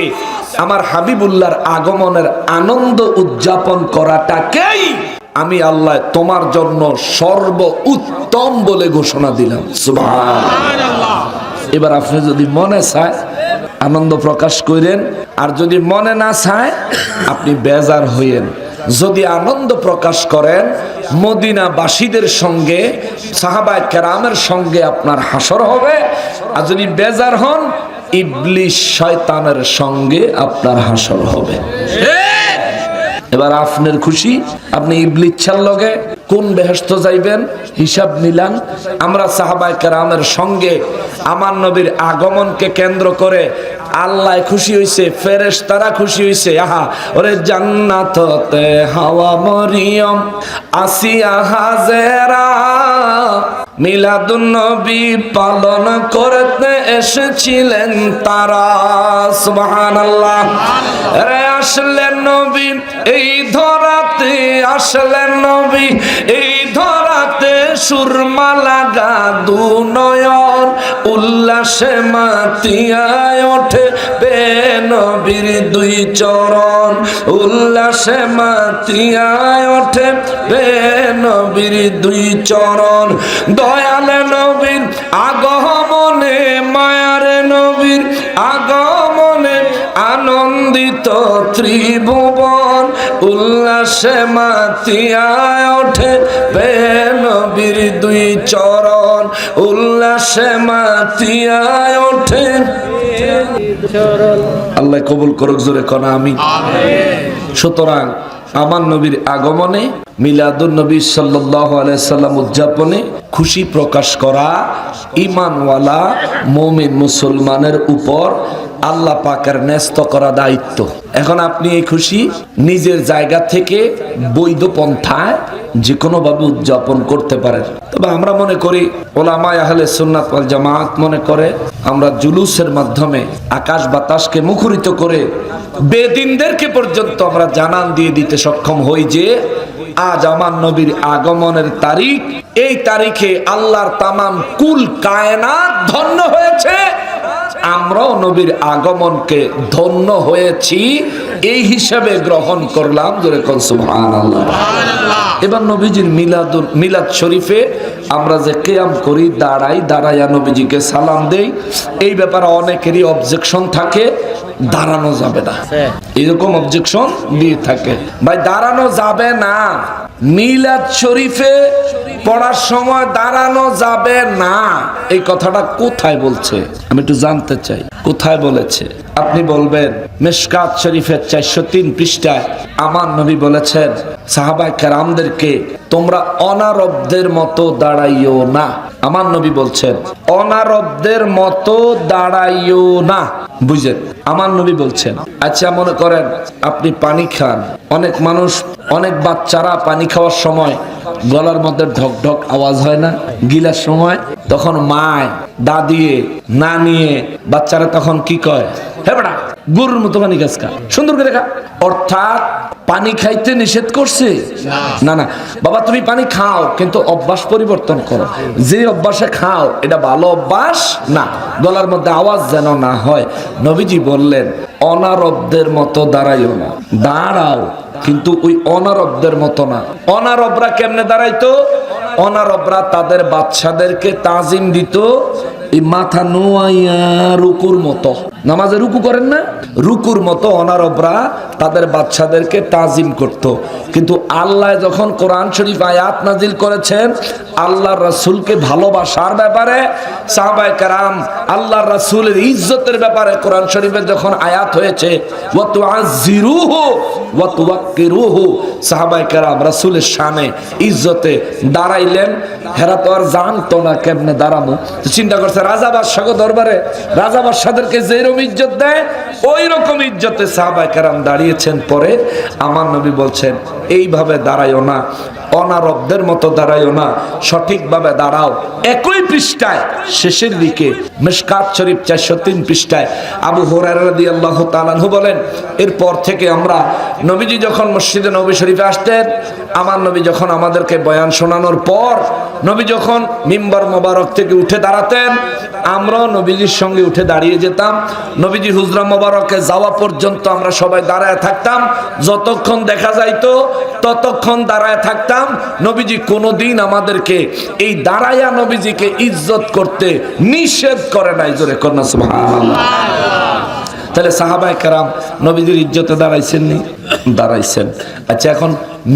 আমার হাবিবুল্লাহর আগমনের আনন্দ উদযাপন করাটাকেই আমি আল্লাহ তোমার জন্য সর্ব উত্তম বলে ঘোষণা দিলাম। সুবহানাল্লাহ। এবার আপনি যদি মনে চায় আনন্দ প্রকাশ করেন, আর যদি মনে না চায় আপনি বেজার হইয়েন। যদি আনন্দ প্রকাশ করেন, মদিনাবাসীদের সঙ্গে সাহাবায়ে কেরামের সঙ্গে আপনার হাসর হবে। আর যদি বেজার হন, ইবলিস শয়তানের সঙ্গে আপনার হাসর হবে। এবার আপনার খুশি, আপনি ইবলিসের লগে কোন বেহেশত যাইবেন হিসাব নিলাম। আমরা সাহাবায়ে কেরামের সঙ্গে আমার নবীর আগমনকে কেন্দ্র করে আল্লাহ খুশি হইছে, ফেরেশতারা খুশি হইছে। আহা ওরে জান্নাততে হাওয়া মরিয়ম আসিয়া হাজেরা মিলাদুন নবী পালন করতে এসেছিলেন তারা। সুবহানাল্লাহ। রে আসলেন নবী এই ধরাতে, আসলেন নবী এই ধরাতে, সুরমা লাগা দু নয়ন উল্লাসে মাতিয়ায় ওঠে বে নবীর দুই চরণ, উল্লাসে মাতিয়ায় ওঠে বে নবীর দুই চরণ। দয়ালে নবীর আগমনে, মায়ার নবীর আগমনে আনন্দিত ত্রিভুবন, উল্লাসে মাতিয়ায় ওঠে বে নবীর দুই চরণ, উল্লাসে মাতিয়ায় ওঠে। আল্লাহ কবুল করুক, জোরে কোন আমিন। সুতরাং আমার নবীর আগমনে মিলাদুন নবী সাল্লাল্লাহু আলাইহি সাল্লাম উদযাপনে খুশি প্রকাশ করা ঈমানওয়ালা মুমিন মুসলমানের উপর আল্লাহ পাকের ন্যস্ত করা দায়িত্ব। এখন আপনি এই খুশি নিজের জায়গা থেকে বৈধ পন্থায় যে কোনো ভাবে উদযাপন করতে পারেন। তবে আমরা মনে করি, ওলামায়ে আহলে সুন্নাত ওয়াল জামাত মনে করে, আমরা জুলুসের মাধ্যমে আকাশ বাতাসকে মুখরিত করে বেদিনদেরকে পর্যন্ত আমরা জানান দিয়ে দিতে সক্ষম হই যে আজ আমার নবীর আগমনের তারিখ, এই তারিখে আল্লাহর তামাম কুল কায়নাত ধন্য হয়েছে, আমরাও নবীর আগমনকে ধন্য হয়েছি এই হিসাবে গ্রহণ করলাম। জোরে কোন সুবহানাল্লাহ। এবার নবীজির মিলাদ শরীফে আমরা যে কিয়াম করি, দাঁড়াইয়া নবীজিকে সালাম দেই, এই ব্যাপারে অনেকেরই অবজেকশন থাকে, দাঁড়ানো যাবে না, এরকম অবজেকশন দিয়ে থাকে। ভাই দাঁড়ানো যাবে না, মিলাদ শরীফে পড়ার সময় দাঁড়ানো যাবে না, এই কথাটা কোথায় বলছে আমি একটু জানতে চাই, কোথায় বলেছে? আপনি বলবেন মিশকাত শরীফের 403 পৃষ্ঠায় আমার নবী বলেছেন সাহাবায়ে কেরামদেরকে, তোমরা অনারবদের মতো দাঁড়াইও না। আমার নবী বলছেন অনারবদের মতো দাঁড়াইও না, বুঝেন? আমার নবী বলছেন। আচ্ছা মনে করেন আপনি পানি খান, অনেক মানুষ, অনেক বাচ্চারা পানি খাওয়ার সময় গলার মধ্যে ঢক ঢক আওয়াজ হয় না গিলার সময়? তখন মায় দাদিয়ে না নিয়ে বাচ্চারা তখন কি কয়? হে বেটা গরুর মতো পানি খাস, খা, সুন্দর করে খা। অর্থাৎ পানি খাইতে নিষেধ করছে না, না বাবা তুমি পানি খাও, কিন্তু অভ্যাস পরিবর্তন করো। যে অভ্যাসে খাও এটা ভালো অভ্যাস না, গলার মধ্যে আওয়াজ যেন না হয়। নবীজি বললেন অনারবদের মতো দাঁড়াইও না, দাঁড়াও কিন্তু ওই অনারবদের মতো না। অনারবরা কেমনে দাঁড়াইতো? অনারবরা তাদের বাচ্চাদেরকে তাজিম দিত এই মাথা নোয়াইয়া রুকুর মতো। নামাজে রুকু করেন না, রুকুর মতো অনারবরা তাদের বাচ্চাদেরকে তাজিম করত। কিন্তু আল্লাহ যখন কোরআন শরীফ আয়াত নাজিল করেছেন আল্লাহর রাসূলকে ভালোবাসার ব্যাপারে, সাহাবায়ে কেরাম আল্লাহর রাসূলের ইজ্জতের ব্যাপারে কোরআন শরীফে যখন আয়াত হয়েছে ওয়া তুআযিরুহু ওয়া তুওয়াক্কিরুহু, সাহাবায়ে কেরাম রাসূলের শানে ইজ্জতে দাঁড়াইলেন। হেরা তো আর জানতো না কেমনে দাঁড়াবো, চিন্তা করছে রাজা বাদশাহ দরবারে রাজা বাদশাদেরকে যেরকম ইজ্জত দেয় ওই রকম ইজ্জতে সাহাবায়ে কেরাম দাঁড়িয়েছেন। পরে আমার নবী বলছেন এইভাবে দাঁড়াইও না, অনারবদের মতো দাঁড়াইও না, সঠিকভাবে দাঁড়াও। একই পৃষ্ঠায় শেষের দিকে মিশকাত শরীফ 403 পৃষ্ঠায় আবু হুরায়রা রাদিয়াল্লাহু তাআলা আনহু বলেন, এরপর থেকে আমরা নবীজি যখন মসজিদে নববী শরীফে আসতেন, আমার নবী যখন আমাদেরকে বয়ান শোনানোর পর নবী যখন মিম্বার মোবারক থেকে উঠে দাঁড়াতেন, আমরাও নবীজির সঙ্গে উঠে দাঁড়িয়ে যেতাম। নবীজি হুজরা মোবারকে যাওয়া পর্যন্ত আমরা সবাই দাঁড়ায় থাকতাম, যতক্ষণ দেখা যাইতো ততক্ষণ দাঁড়ায় থাকতাম। নবীজি কোনোদিন আমাদেরকে এই দাঁড়ায়া নবীজিকে ইজ্জত করতে নিষেধ করে নাই। জোরে কন্যা সুবহানাল্লাহ। তাহলে সাহাবায়ে কেরাম নবীজির ইজ্জতে দাঁড়াইছেননি? দাঁড়াইছেন। আচ্ছা, এখন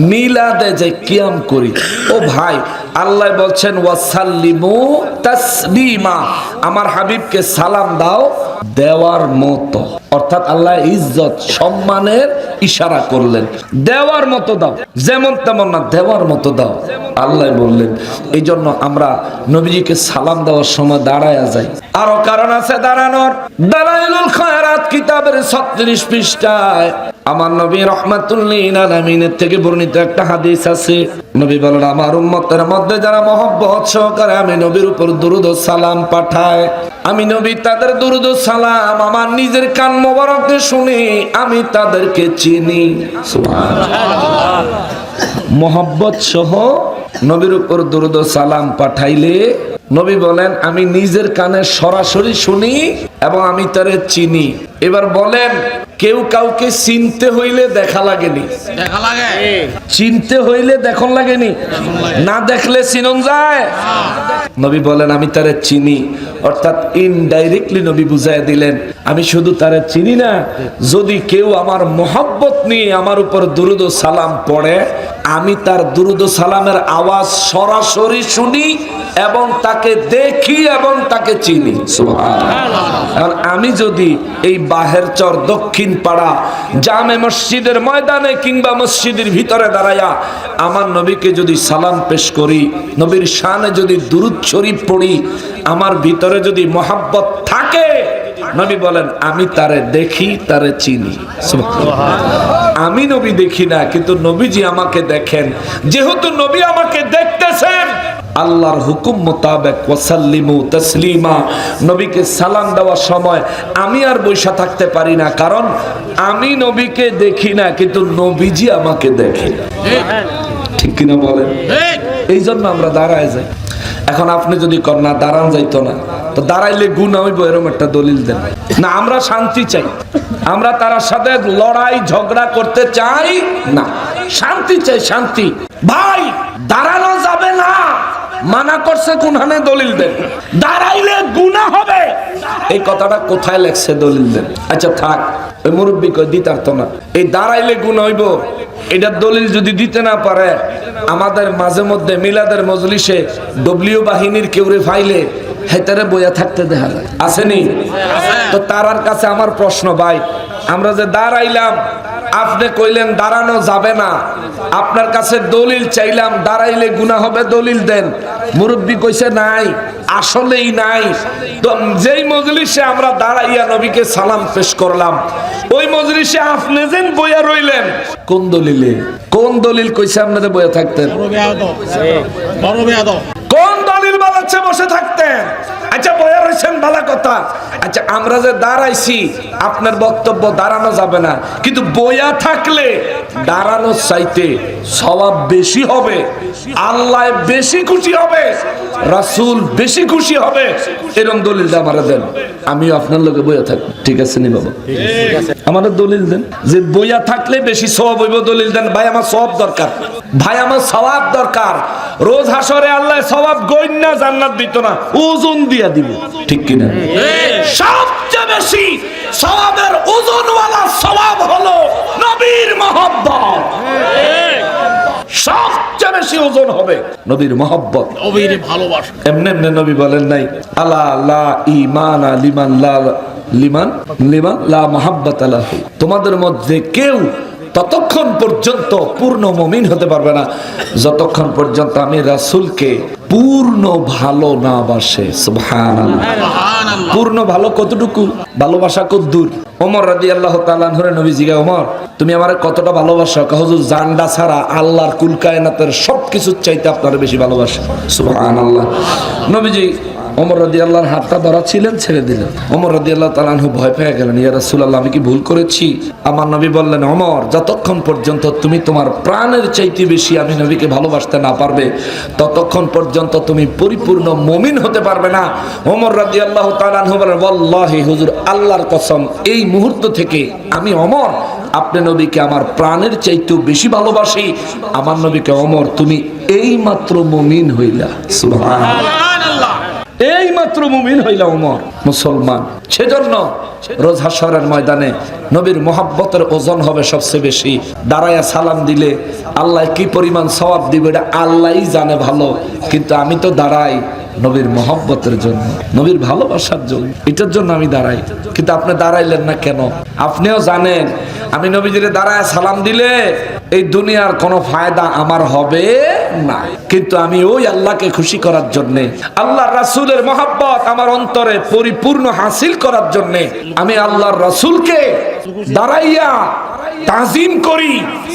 মিলাদে যে কিয়াম করি, ও ভাই, আল্লাহ বলছেন ওয়াসাল্লিমু তাসলিমা, আমার হাবিবকে সালাম দাও দেওয়ার মতো। অর্থাৎ আল্লাহ ইজ্জত সম্মানের ইশারা করলেন, দেওয়ার মতো দাও, যেমন তেমন না, দেওয়ার মতো দাও। আল্লাহ বললেন, এই জন্য আমরা নবীজিকে সালাম দেওয়ার সময় দাঁড়ায় যাই। আরো কারণ আছে দাঁড়ানোর। দালাইলুল খায়রাত কিতাবের 36 পৃষ্ঠায় আমার নবী রাহমাতুল লিল আলামিনের থেকে বর্ণিত একটা হাদিস আছে। নবী বলেন, আমার উম্মতের মধ্যে যারা মহব্বত সহকারে আমি নবীর উপর দুরূদ ও সালাম পাঠায়, আমি নবী তাদের দুরূদ ও সালাম আমার নিজের কান মোবারকে শুনি, আমি তাদেরকে চিনি। সুবহানাল্লাহ। মহব্বত সহ নবীর উপর দুরূদ ও সালাম পাঠাইলে নবী বলেন, আমি নিজের কানে সরাসরি শুনি এবং আমি তারে চিনি। এবার বলেন, কেউ কাউকে চিনতে হইলে দেখা লাগেনি?
দেখা লাগে।
চিনতে হইলে দেখুন লাগেনি? না দেখলে চিনন যায়? নবী বলেন, আমি তারে চিনি। অর্থাৎ ইনডাইরেক্টলি নবী বুঝাইয়া দিলেন, আমি শুধু তারে চিনি না, যদি কেউ আমার মহব্বত নিয়ে আমার উপর দুরূদ ও সালাম পড়ে, আমি তার দুরূদ ও সালামের আওয়াজ সরাসরি শুনি এবং তাকে দেখি এবং তাকে চিনি। সুবহানাল্লাহ। আমি যদি এই বাহের চর দক্ষিণ পাড়া জামে মসজিদের ময়দানে কিংবা মসজিদের ভিতরে দাঁড়ায়া আমার নবীকে যদি সালাম পেশ করি, নবীর শানে যদি দুরূদ শরীফ পড়ি, আমার ভিতরে যদি মহব্বত থাকে, নবী বলেন, আমি তারে দেখি, তারে চিনি। আমি নবী দেখি না, কিন্তু নবীজি আমাকে দেখেন। যেহেতু নবী আমাকে দেখতেছেন, আল্লাহর হুকুম মোতাবেক ওয়াসাল্লিমু তাসলিমা, নবীকে সালাম দেওয়ার সময় আমি আর বৈশা থাকতে পারি না, কারণ আমি নবীকে দেখি না, কিন্তু নবীজি আমাকে দেখে। ঠিক কিনা বলেন? এই জন্য আমরা দাঁড়ায় যাই। এখন আপনি যদি কন্যা দাঁড়ান যাইতো না, তো দাঁড়াইলে গুনাহ হইব, এরকম একটা দলিল দেন না। আমরা শান্তি চাই, আমরা তার সাথে লড়াই ঝগড়া করতে চাই না, শান্তি চাই, শান্তি। ভাই, দাঁড়ানো যাবে না, মানা করছে কোনখানে? দলিল দেন। দাঁড়াইলে গুনাহ হবে, এই কথাটা কোথায় লেখছে? দলিল দেন। আচ্ছা থাক, ওই মুরব্বী কই দিতার তো না, এই দাঁড়াইলে গুনাহ হইব, এটা দলিল যদি দিতে না পারে, আমাদের মাঝে মধ্যে মিলাদের মজলিসে ডব্লিউ বাহিনীর কেউরে ফাইলে হেতারে বইয়া থাকতে দেখা যায়, আসেনি? তো তারার কাছে আমার প্রশ্ন, ভাই, আমরা যে দাঁড়াইলাম, আপনি কইলেন দাঁড়ানো যাবে না, আপনার কাছে দলিল চাইলাম, দাঁড়াইলে গুনাহ হবে, দলিল দেন। মুরব্বী কইছে নাই, আসলেই নাই। তো যেই মজলিসে আমরা দাঁড়াইয়া নবীকে সালাম পেশ করলাম, ওই মজলিসে আপনি যেন বইয়া রইলেন, কোন দলিলে? কোন দলিল কইছে আপনাদের বইয়া থাকতেন? কোন দলিল বলাচ্ছে বসে থাকতেন? আচ্ছা, বইয়া রইছেন ভালো কথা। আচ্ছা, আমরা যে দাঁড়াইছি, আপনার বক্তব্য দাঁড়ানো যাবে না, কিন্তু বইয়া থাকলে দাঁড়ানোর চাইতে সওয়াব বেশি হবে, আল্লাহ বেশি খুশি হবে, রাসূল বেশি খুশি হবে। এরকম দলিলটা আমারে দেন, আমিও আপনার লগে বইয়া থাকবো। ঠিক আছে নি বাবা? আমাদের দলিল দেন যে বইয়া থাকলে বেশি সওয়াব হইব, দলিল দেন। ভাই, আমার সওয়াব দরকার, ভাই, আমার সওয়াব দরকার। রোজ হাসরে আল্লাহ সওয়াব গইন্না জান্নাত দিত না, ওজন দিয়া দিব। ঠিক কিনা? সবচেয়ে বেশি সওয়াবের ওজনওয়ালা সওয়াব হলো নবীর মহব্বত। সবচেয়ে বেশি ওজন হবে নবীর মহব্বত,
নবীর ভালোবাসা।
এমনি এমনি নবী বলেন নাই, আলা লা ঈমান লিমান লা লিমান লিমান লা মুহাব্বাত লাহু। তোমাদের মধ্যে কেউ ততক্ষণ পর্যন্ত পূর্ণ মুমিন হতে পারবে না যতক্ষণ পর্যন্ত আমি রাসূলকে পূর্ণ ভালো না বাসে। সুবহানাল্লাহ। পূর্ণ ভালো কতটুকু? ভালোবাসা কতদূর? ওমর রাদিয়াল্লাহু তাআলা আনহু নবী জিজ্ঞাসা, ওমর তুমি আমারে কতটা ভালোবাসো? হুজুর, জানডা ছাড়া আল্লাহর কুল কায়নাতের সবকিছুর চাইতে আপনারে বেশি ভালোবাসি। সুবহানাল্লাহ। নবীজি ওমর রাদিয়াল্লাহর হাতটা ধরা ছিলেন, ছেড়ে দিলেন। ওমর রাদিয়াল্লাহু তাআলা আনহু ভয় পেয়ে গেলেন, ইয়া রাসূলুল্লাহ, আমি কি ভুল করেছি? আমার নবী বললেন, ওমর, যতক্ষণ পর্যন্ত তুমি তোমার প্রাণের চাইতে বেশি আমি নবীকে ভালোবাসতে না পারবে, ততক্ষণ পর্যন্ত তুমি পরিপূর্ণ মুমিন হতে পারবে না। ওমর রাদিয়াল্লাহু তাআলা আনহু বলেন, ওয়াল্লাহি হুজুর, আল্লাহর কসম, এই মুহূর্ত থেকে আমি ওমর আপনি নবীকে আমার প্রাণের চাইতেও বেশি ভালোবাসি। আমার নবীকে, ওমর, তুমি এই মাত্র মুমিন হইলা। সুবহানাল্লাহ। এই মাত্র মুমিন হইলা ওমর, মুসলমান। সেজন্য রোজ হাশরের ময়দানে নবীর মোহাব্বতের ওজন হবে সবচেয়ে বেশি। দাঁড়ায়া সালাম দিলে আল্লাহ কি পরিমাণ সওয়াব দিবে এটা আল্লাহই জানে ভালো, কিন্তু আমি তো দাঁড়াই নবীর মোহাব্বতের জন্য, নবীর ভালোবাসার জন্য, এটার জন্য আমি দাঁড়াই। কিন্তু আপনি দাঁড়াইলেন না কেন? আপনিও জানেন আমি নবীজিরে দাঁড়ায় সালাম দিলে এই দুনিয়ার কোনো ফায়দা আমার হবে না, কিন্তু আমি ওই আল্লাহকে খুশি করার জন্য, আল্লাহর রাসূলের মহব্বত আমার অন্তরে পরিপূর্ণ হাসিল করার জন্য আমি আল্লাহর রাসূলকে দাঁড়াইয়া তাজিম করি,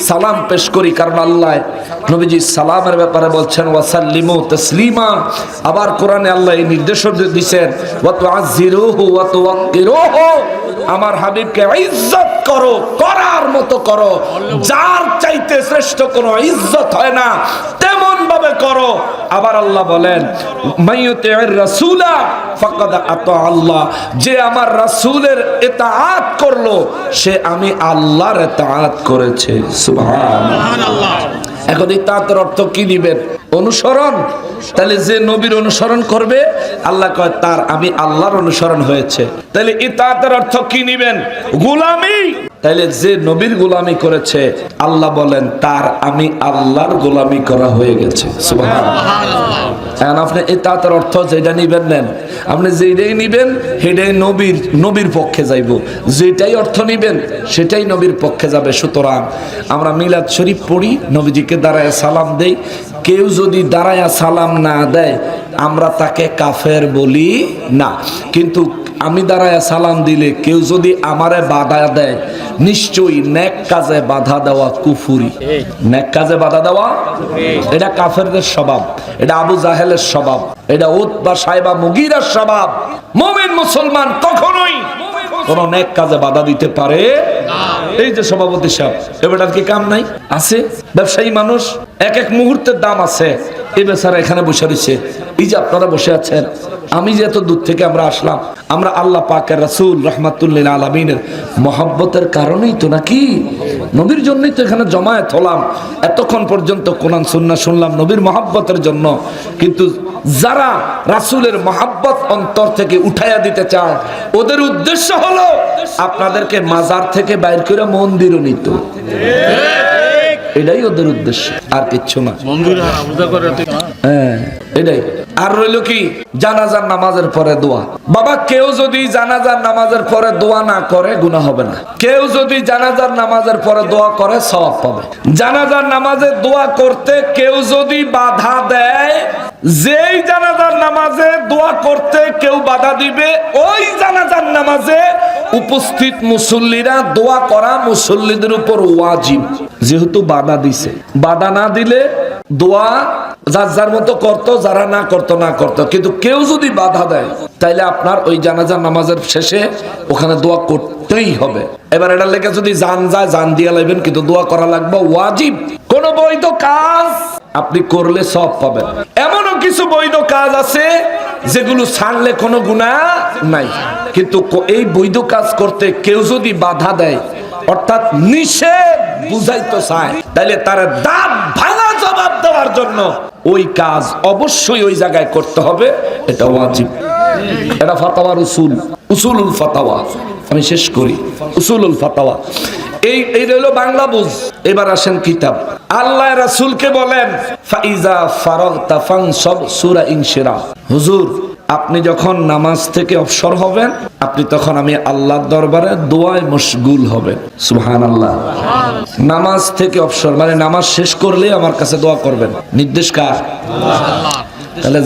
সালাম পেশ করি। কারণ আল্লাহ নবীজি সালামের ব্যাপারে বলছেন ওয়াসাল্লিমু তাসলিমা। আবার কোরআনে আল্লাহ এই নির্দেশ দিয়েছেন ওয়া তুআযিরুহু ওয়া তুওয়াক্কিরুহু, আমার হাবিবকে ইজ্জত করো, করার মতো করো, যার চাইতে শ্রেষ্ঠ কোনো ইজ্জত হয় না তেমন ভাবে করো। আবার আল্লাহ বলেন মাইয়ুতির রাসূলা ফাকাদ আতা আল্লাহ, যে আমার রাসূলের ইতাআত করলো সে আমি আল্লাহর ইতাআত করেছে। সুবহানাল্লাহ। এখন ইতাআতের অর্থ কি দিবেন? অনুসরণ। তাহলে যে নবীর অনুসরণ করবে আল্লাহ কয় তার আমি আল্লাহর অনুসরণ হয়েছে। তাহলে ইতাআতের অর্থ কি নিবেন? গোলামি। তাহলে যে নবীর গোলামি করেছে আল্লাহ বলেন তার আমি আল্লাহর গোলামি করা হয়ে গেছে। সুবহানাল্লাহ। এখন আপনি ইতাআতের অর্থ যেটা নিবেন নেন, আপনি যেটাই নিবেন সেটাই নবীর পক্ষে যাইব, যেটাই অর্থ নিবেন সেটাই নবীর পক্ষে যাবে। সুতরাং আমরা মিলাদ শরীফ পড়ি, নবীজিকে দাঁড়ায় সালাম দেই, কেউ যদি দাঁড়ায়া সালাম না দেয় আমরা তাকে কাফের বলি না। কিন্তু আমি দাঁড়ায়া সালাম দিলে কেউ যদি আমারে বাধা দেয়, নিশ্চয়ই নেক কাজে বাধা দেওয়া কুফুরি। নেক কাজে বাধা দেওয়া এটা কাফেরদের স্বভাব, এটা আবু জাহেলের স্বভাব, এটা উতবা সাইবা মুগীরার স্বভাব। মুমিন মুসলমান কখনোই কোন নেক কাজে বাধা দিতে পারে না। এই যে সভাপতি সাহেব, এবারটার কি কাম নাই? আছে। ব্যবসায়ী মানুষ, এক এক মুহূর্তের দাম আছে। এই বেচারা এখানে বসে রয়েছে, এই যে আপনারা বসে আছেন, আমি যে এত দূর থেকে আমরা আসলাম, আমরা আল্লাহ পাকের রাসূল রাহমাতুল্লিল আলামিনের মহব্বতের কারণেই তো, নাকি নবীর জন্যই তো এখানে জমায়েত হলাম। এতক্ষণ পর্যন্ত কোরআন সুন্নাহ শুনলাম নবীর মহব্বতের জন্য। কিন্তু যারা রাসূলের মহব্বত অন্তর থেকে উঠাইয়া দিতে চায় ওদের উদ্দেশ্য হলো আপনাদেরকে মাজার থেকে বাইর করে মন্দিরও নিত, এটাই ওদের উদ্দেশ্য, আর কিচ্ছু না। হ্যাঁ, এটাই। আর রইল কি? জানাজার নামাজের পরে দোয়া। বাবা, কেউ যদি জানাজার নামাজের পরে দোয়া না করে গুনাহ হবে না। কেউ যদি জানাজার নামাজের পরে দোয়া করে সওয়াব পাবে। জানাজার নামাজে দোয়া করতে কেউ যদি বাধা দেয়, যেই জানাজার নামাজে দোয়া করতে কেউ বাধা দিবে, ওই জানাজার নামাজে উপস্থিত মুসল্লিরা দোয়া করা মুসল্লিদের উপর ওয়াজিব। যেহেতু বাধা দিছে, বাধা না দিলে দোয়া যার যার মতো করতো, যারা না করতো না করতো। কিন্তু কেউ যদি বাধা দেয় তাইলে আপনার ওই জানাজার নামাজের শেষে ওখানে দোয়া করতেই হবে। এবার এটা লেগে যদি জান যায় জান দিয়া লাইবেন, কিন্তু দোয়া করা লাগবে ওয়াজিব। কোন বৈধ কাজ আপনি করলে সব পাবেন। এমনও কিছু বৈধ কাজ আছে যেগুলো ছাড়লে কোনো গুনাহ নাই, কিন্তু এই বৈধ কাজ করতে কেউ যদি বাধা দেয়, অর্থাৎ নিষেধ বুঝাইতে চায়, তাইলে তার দাঁত ভাঙা জবাব দেওয়ার জন্য ওই কাজ অবশ্যই ওই জায়গায় করতে হবে, এটা ওয়াজিব। এটা ফাতাওয়ার উসুলুল ফাতাওয়া। আমি শেষ করি উসুলুল ফাতাওয়া। এই রইল বাংলা বুঝ। এবার আসেন কিতাব। আল্লাহ রাসূলকে বলেন ফাইজা ফারাগতা ফানসাব সূরা ইনশিরাহ। হুজুর, আপনি যখন নামাজ থেকে অবসর হবেন, আপনি তখন আমি আল্লাহর দরবারে দোয়ায় মশগুল হবেন। সুবহানাল্লাহ। নামাজ থেকে অবসর মানে নামাজ শেষ করলে আমার কাছে দোয়া করবেন। নির্দেশ কার? আল্লাহ। তাহলে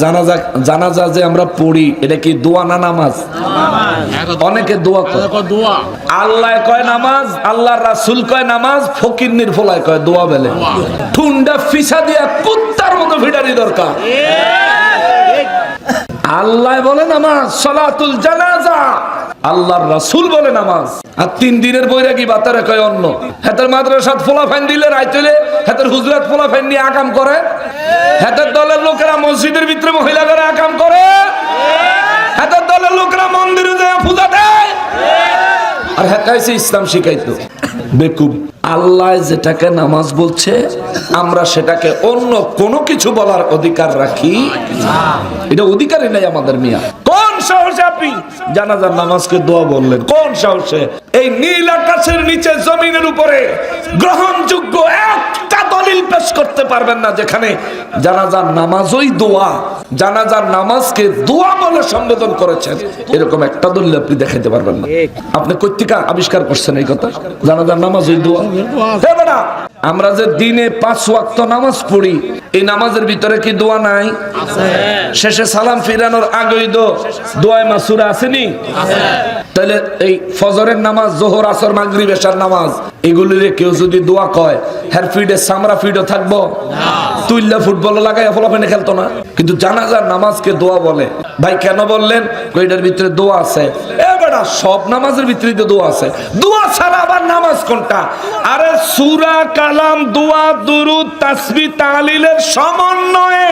জানাজা যে আমরা পড়ি, এটা কি দোয়া না নামাজ? অনেকে দোয়া করে। আল্লাহ কয় নামাজ, আল্লাহর রাসূল কয় নামাজ, ফকিন্নির ফলায় কয় দোয়া। বেলে ঠুন্ডা ফিসা দিয়া কুত্তার মতো ভিড়ারি দরকার। আল্লাহ বলে নামাজ সালাতুল জানাজা, আল্লাহর রাসূল বলে নামাজ। আর 3 দিনের বৈরাগী বাতারে কয় অন্য। হাতের মাদ্রাসাত ফোলা ফাইন দিলে রাইতলে হাতের হুজরাত ফোলা ফাইন নিয়ে আকাম করে। হাতের দলের লোকেরা মসজিদের ভিতরে মহিলা করে আকাম করে। হাতের দলের লোকেরা মন্দিরে যায় পূজা দেয়। আর হাতাইছে ইসলাম শিখাইতো। বেকুব। আল্লাহ যেটাকে নামাজ বলছে আমরা সেটাকে অন্য কোনো কিছু বলার অধিকার রাখি না। এটা অধিকারই নাই আমাদের মিয়া। কোন সাহসে আপনি জানাজার নামাজকে দোয়া বললেন? কোন সাহসে? এই নীল আকাশের নিচে জমিনের উপরে গ্রহণযোগ্য একটা দলিল পেশ করতে পারবেন না যেখানে জানাজার নামাজই দোয়া, জানাজার নামাজকে দোয়া বলে সম্বোধন করেছেন, এরকম একটা দলিল আপনি দেখাইতে পারবেন না। আপনি কর্তৃকা আবিষ্কার করছেন এই কথা, জানাজার নামাজই দোয়া? হে বেটা, আমরা যে দিনে 5 ওয়াক্ত নামাজ পড়ি, এই নামাজের ভিতরে কি দোয়া নাই? শেষে সালাম ফিরানোর আগেই দোয়া মাসুরা আসেনি? তাহলে এই ফজরের নামাজ, যোহর, আসর, মাগরিব, এশার নামাজ, এগুলিরে কেউ যদি দোয়া কয়, হের ফিডে সামরা ফিডও থাকবো? তুইল্লা ফুটবল লাগাই ফলাফেনে খেলতো না। কিন্তু জানাজার নামাজকে দোয়া বলে। ভাই কেন বললেন? এটার ভিতরে দোয়া আছে। এ বেটা, সব নামাজের ভিতরে তো দোয়া আছে, দোয়া ছাড়া আবার নামাজ কোনটা? আরে সূরা, কালাম, দোয়া, দুরুদ, তাসবিহ, তাহলিলের সমন্বয়ে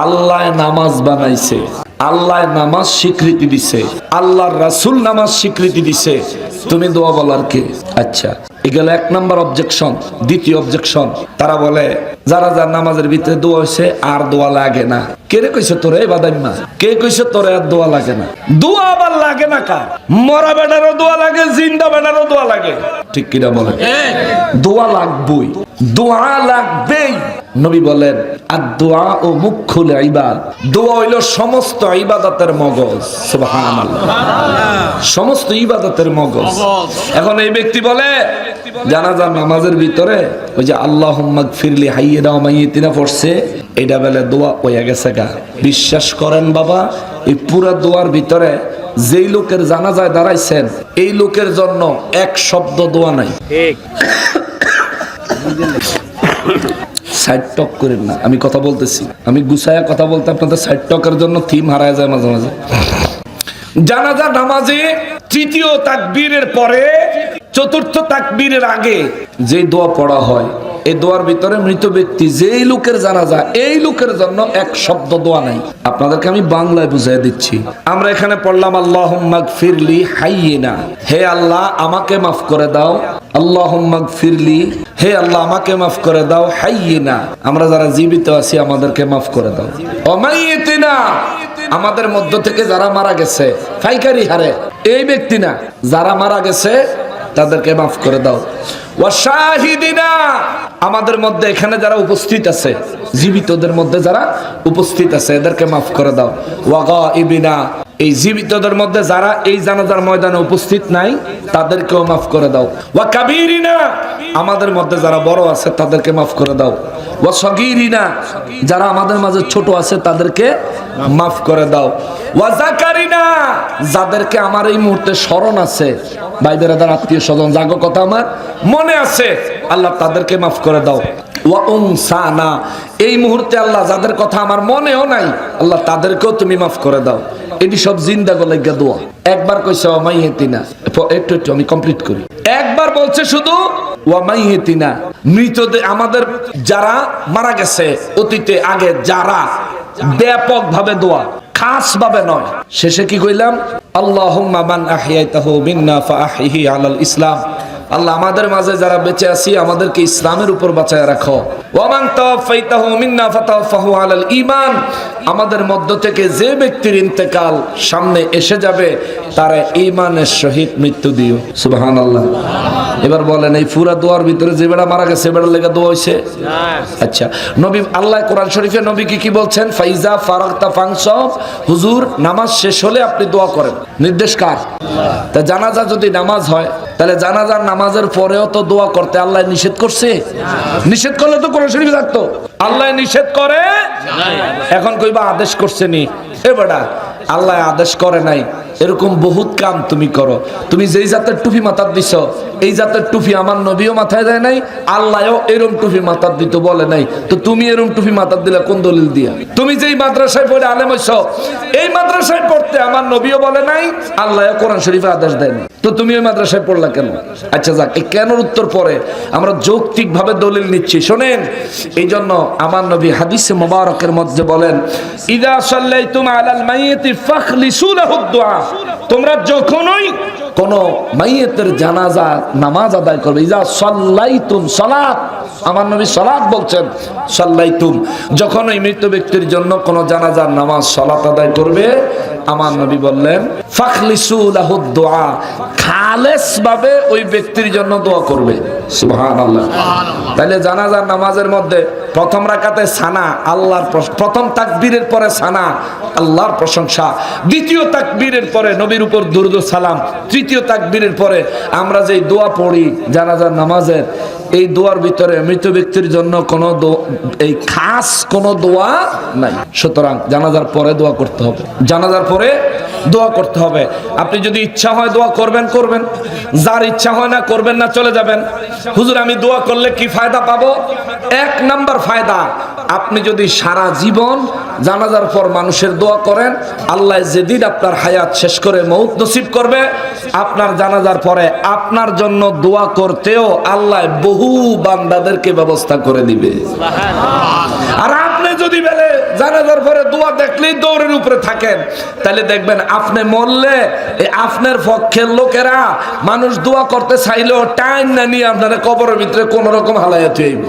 আল্লাহ নামাজ বানাইছে, আল্লাহ নামাজ স্বীকৃতি দিছে, আল্লাহর রাসূল নামাজ স্বীকৃতি দিছে, তুমি দোয়া বলার কে? আচ্ছা, এগুলো 1 নম্বর অবজেকশন। দ্বিতীয় অবজেকশন, তারা বলে যারা যার নামাজের ভিতরে দোয়া হয়েছে আর দোয়া লাগে না। কে রে কইছে তোরে বাদাইমা? কে কইছে তোরে আর দোয়া লাগে না? দোয়া আবার লাগে না কার? মরা বেটারও দোয়া লাগে, জিন্দা বেটারও দোয়া লাগে, ঠিক কিনা বলেন? দোয়া লাগবেই, দোয়া লাগবেই। নবী বলেন আদ-দুআ ও মুখুল ইবাদ, দোয়া হইল সমস্ত ইবাদতের মগজ। সুবহানাল্লাহ, সমস্ত ইবাদতের মগজ। এখন এই ব্যক্তি বলে জানাজার নামাজের ভিতরে ওই যে আল্লাহুম্মা গফিরলি হাইয়িনা ওয়া মাইয়িতিনা পড়ছে, এটা বলে দোয়া হয়ে গেছে গা। বিশ্বাস করেন বাবা, এই পুরা দোয়ার ভিতরে যেই লোকের জানাজায় দাঁড়াইছেন, এই লোকের জন্য এক শব্দ দোয়া নাই। ঠিক, সাইড টক করেন না, আমি কথা বলতেছি, আমি গুছায়া কথা বলতে আপনাদের সাইড টকের জন্য থিম হারায় যায় মাঝে মাঝে। জানাজা নামাজে তৃতীয় তাকবীরের পরে চতুর্থ তাকবীরের আগে যে দোয়া পড়া হয়, এই দোয়ার ভিতরে মৃত ব্যক্তি যেই লোকের জানাজা, এই লোকের জন্য এক শব্দ দোয়া নাই। আপনাদেরকে আমি বাংলায় বুঝিয়ে দিচ্ছি। আমরা এখানে পড়লাম আল্লাহুম্মা গফিরলি হাইয়িনা, হে আল্লাহ আমাকে মাফ করে দাও। আল্লাহুম্মা গফিরলি, হে আল্লাহ আমাকে মাফ করে দাও। হাইয়িনা, আমরা যারা জীবিত আছি আমাদেরকে মাফ করে দাও। ওয়া মাইয়িতিনা, আমাদের মধ্য থেকে যারা মারা গেছে ফাইকারি হারে, এই ব্যক্তি না, যারা মারা গেছে তাদেরকে মাফ করে দাও। ওয়া শাহিদিনা, আমাদের মধ্যে এখানে যারা উপস্থিত আছে, জীবিতদের মধ্যে যারা উপস্থিত আছে এদেরকে মাফ করে দাও। ওয়া গায়িবিনা, এই জীবিতদের মধ্যে যারা এই জানাজার ময়দানে উপস্থিত নাই তাদেরকেও মাফ করে দাও। ওয়া কাবীরিনা, আমাদের মধ্যে যারা বড় আছে তাদেরকে মাফ করে দাও। ওয়া সগীরিনা, যারা আমাদের মাঝে ছোট আছে তাদেরকে মাফ করে দাও। ওয়া যাকারিনা, যাদেরকে আমার এই মুহূর্তে স্মরণ আছে, ভাই বেরাদার, আত্মীয় স্বজন, জাগো কথা আমার মনে আছে, আল্লাহ তাদেরকে মাফ করে দাও। ওয়া উনসানা, এই মুহূর্তে আল্লাহ যাদের কথা আমার মনেও নাই, আল্লাহ তাদেরকেও তুমি মাফ করে দাও। এটি সব জিন্দা গলাইগা দোয়া। একবার কইছে ওয়া মাইয়িতিনা, একটু আমি কমপ্লিট করি। একবার বলছে শুধু ওয়া মাইয়িতিনা, মৃতদের, আমাদের যারা মারা গেছে অতীতে আগে, যারা ব্যাপক ভাবে দোয়া, খাস ভাবে নয়। শেষে কি কইলাম? আল্লাহুম্মা মান আহইয়াতাহু মিন্না ফাআহইহি আলাল ইসলাম, আল্লাহ আমাদের মাঝে যারা বেঁচে আছি আমাদেরকে ইসলামের উপর বাঁচায় রাখো। ওয়া মান তাওয়াফাইতাহু মিন্না ফাতাওয়াফাহু আলাল ঈমান, আমাদের মধ্য থেকে যে ব্যক্তির ইন্তেকাল সামনে এসে যাবে তারা ঈমানের সহিত মৃত্যু দিও। সুবহানাল্লাহ। এবার বলেন এই পুরা দোয়ার ভিতরে যে বেড়া মারা গেছে বেড়ার লেগে দোয়া হইছে? আচ্ছা, নবী আল্লাহ কোরআন শরীফে নবী কি বলছেন? ফাইজা ফারাগতা ফানসব, হুজুর নামাজ শেষ হলে আপনি দোয়া করেন। নির্দেশ কার? তা জানাজা যদি নামাজ হয় তাহলে জানাজার নামাজের পরেও তো দোয়া করতে আল্লাহ নিষেধ করছে? নিষেধ করলে তো কোরআন শরীফে থাকতো। আল্লাহ নিষেধ করে, এখন কইবা আদেশ করছে নি? এ বেটা, আল্লাহ আদেশ করে নাই, এরকম বহুত কাম তুমি করো। তুমি যেই জাতের টুপি মাথার দিছ, এই জাতের টুপি আমার নবীও মাথায় দেয় নাই, আল্লাহও এরম টুপি মাথার দিতে বলে নাই, তো তুমি এরম টুপি মাথার দিলে কোন দলিল দিয়া? তুমি যেই মাদ্রাসায় পড়ে আলেম হইছ, এই মাদ্রাসায় পড়তে আমার নবীও বলে নাই, আল্লাহও কোরআন শরীফে আদেশ দেয় না, তো তুমি ওই মাদ্রাসায় পড়লা কেন? আচ্ছা যাক, এই কেনর উত্তর পরে আমরা যৌক্তিক ভাবে দলিল নিচ্ছি, শোনেন। এই জন্য আমার নবী হাদিসে মুবারকের মধ্যে বলেন, ইযা সাল্লাইতুম আলাল মাইয়িতি ফাখলিসু লাহুদ দুআ, তোমরা যখনই কোন মাইয়িতের জানাজা নামাজ আদায় করবে, ইযা সাল্লাইতুম, সালাত, আমার নবী সালাত বলছেন, সাল্লাইতুম, যখন ওই মৃত ব্যক্তির জন্য কোন জানাজার নামাজ সালাত আদায় করবে, আমার নবী বললেন ফাখলিসু লাহু দুআ, খালেস ভাবে ওই ব্যক্তির জন্য দোয়া করবে। সুবহানাল্লাহ। তাহলে জানাজার নামাজের মধ্যে প্রথম রাকাতে সানা আল্লাহর, প্রথম তাকবীরের পরে সানা আল্লাহর প্রশংসা, দ্বিতীয় তাকবীরের পরে নবীর উপর দুরূদ ও সালাম, তৃতীয় তাকবীরের পরে আমরা যেই দোয়া পড়ি জানাজার নামাজের, এই দোয়ার ভিতরে মৃত ব্যক্তির জন্য কোনো এই খাস কোনো দোয়া নাই। সুতরাং জানাজার পরে দোয়া করতে হবে, জানাজার পরে দোয়া করতে হবে। আপনি যদি ইচ্ছা হয় দোয়া করবেন করবেন, যার ইচ্ছা হয় না করবেন না, চলে যাবেন। হুজুর আমি দোয়া করলে কি ফায়দা পাবো? এক নাম্বার ফায়দা, আপনি যদি সারা জীবন জানাজার পর মানুষের দোয়া করেন, আল্লাহ যেদিন আপনার হায়াত শেষ করে মৌত নসিব করবে, আপনার জানাজার পরে আপনার জন্য দোয়া করতেও আল্লাহ বহু বান্দাদেরকে ব্যবস্থা করে দিবে। আর আপনি যদি বলে জানাজার পরে দোয়া দেখলেই দৌড়ের উপরে থাকেন, তাহলে দেখবেন আপনি মরলে আপনার পক্ষের লোকেরা মানুষ দোয়া করতে চাইলেও টাইম না নিয়ে আপনার কবরের ভিতরে কোন রকম হালায়াত হইবে।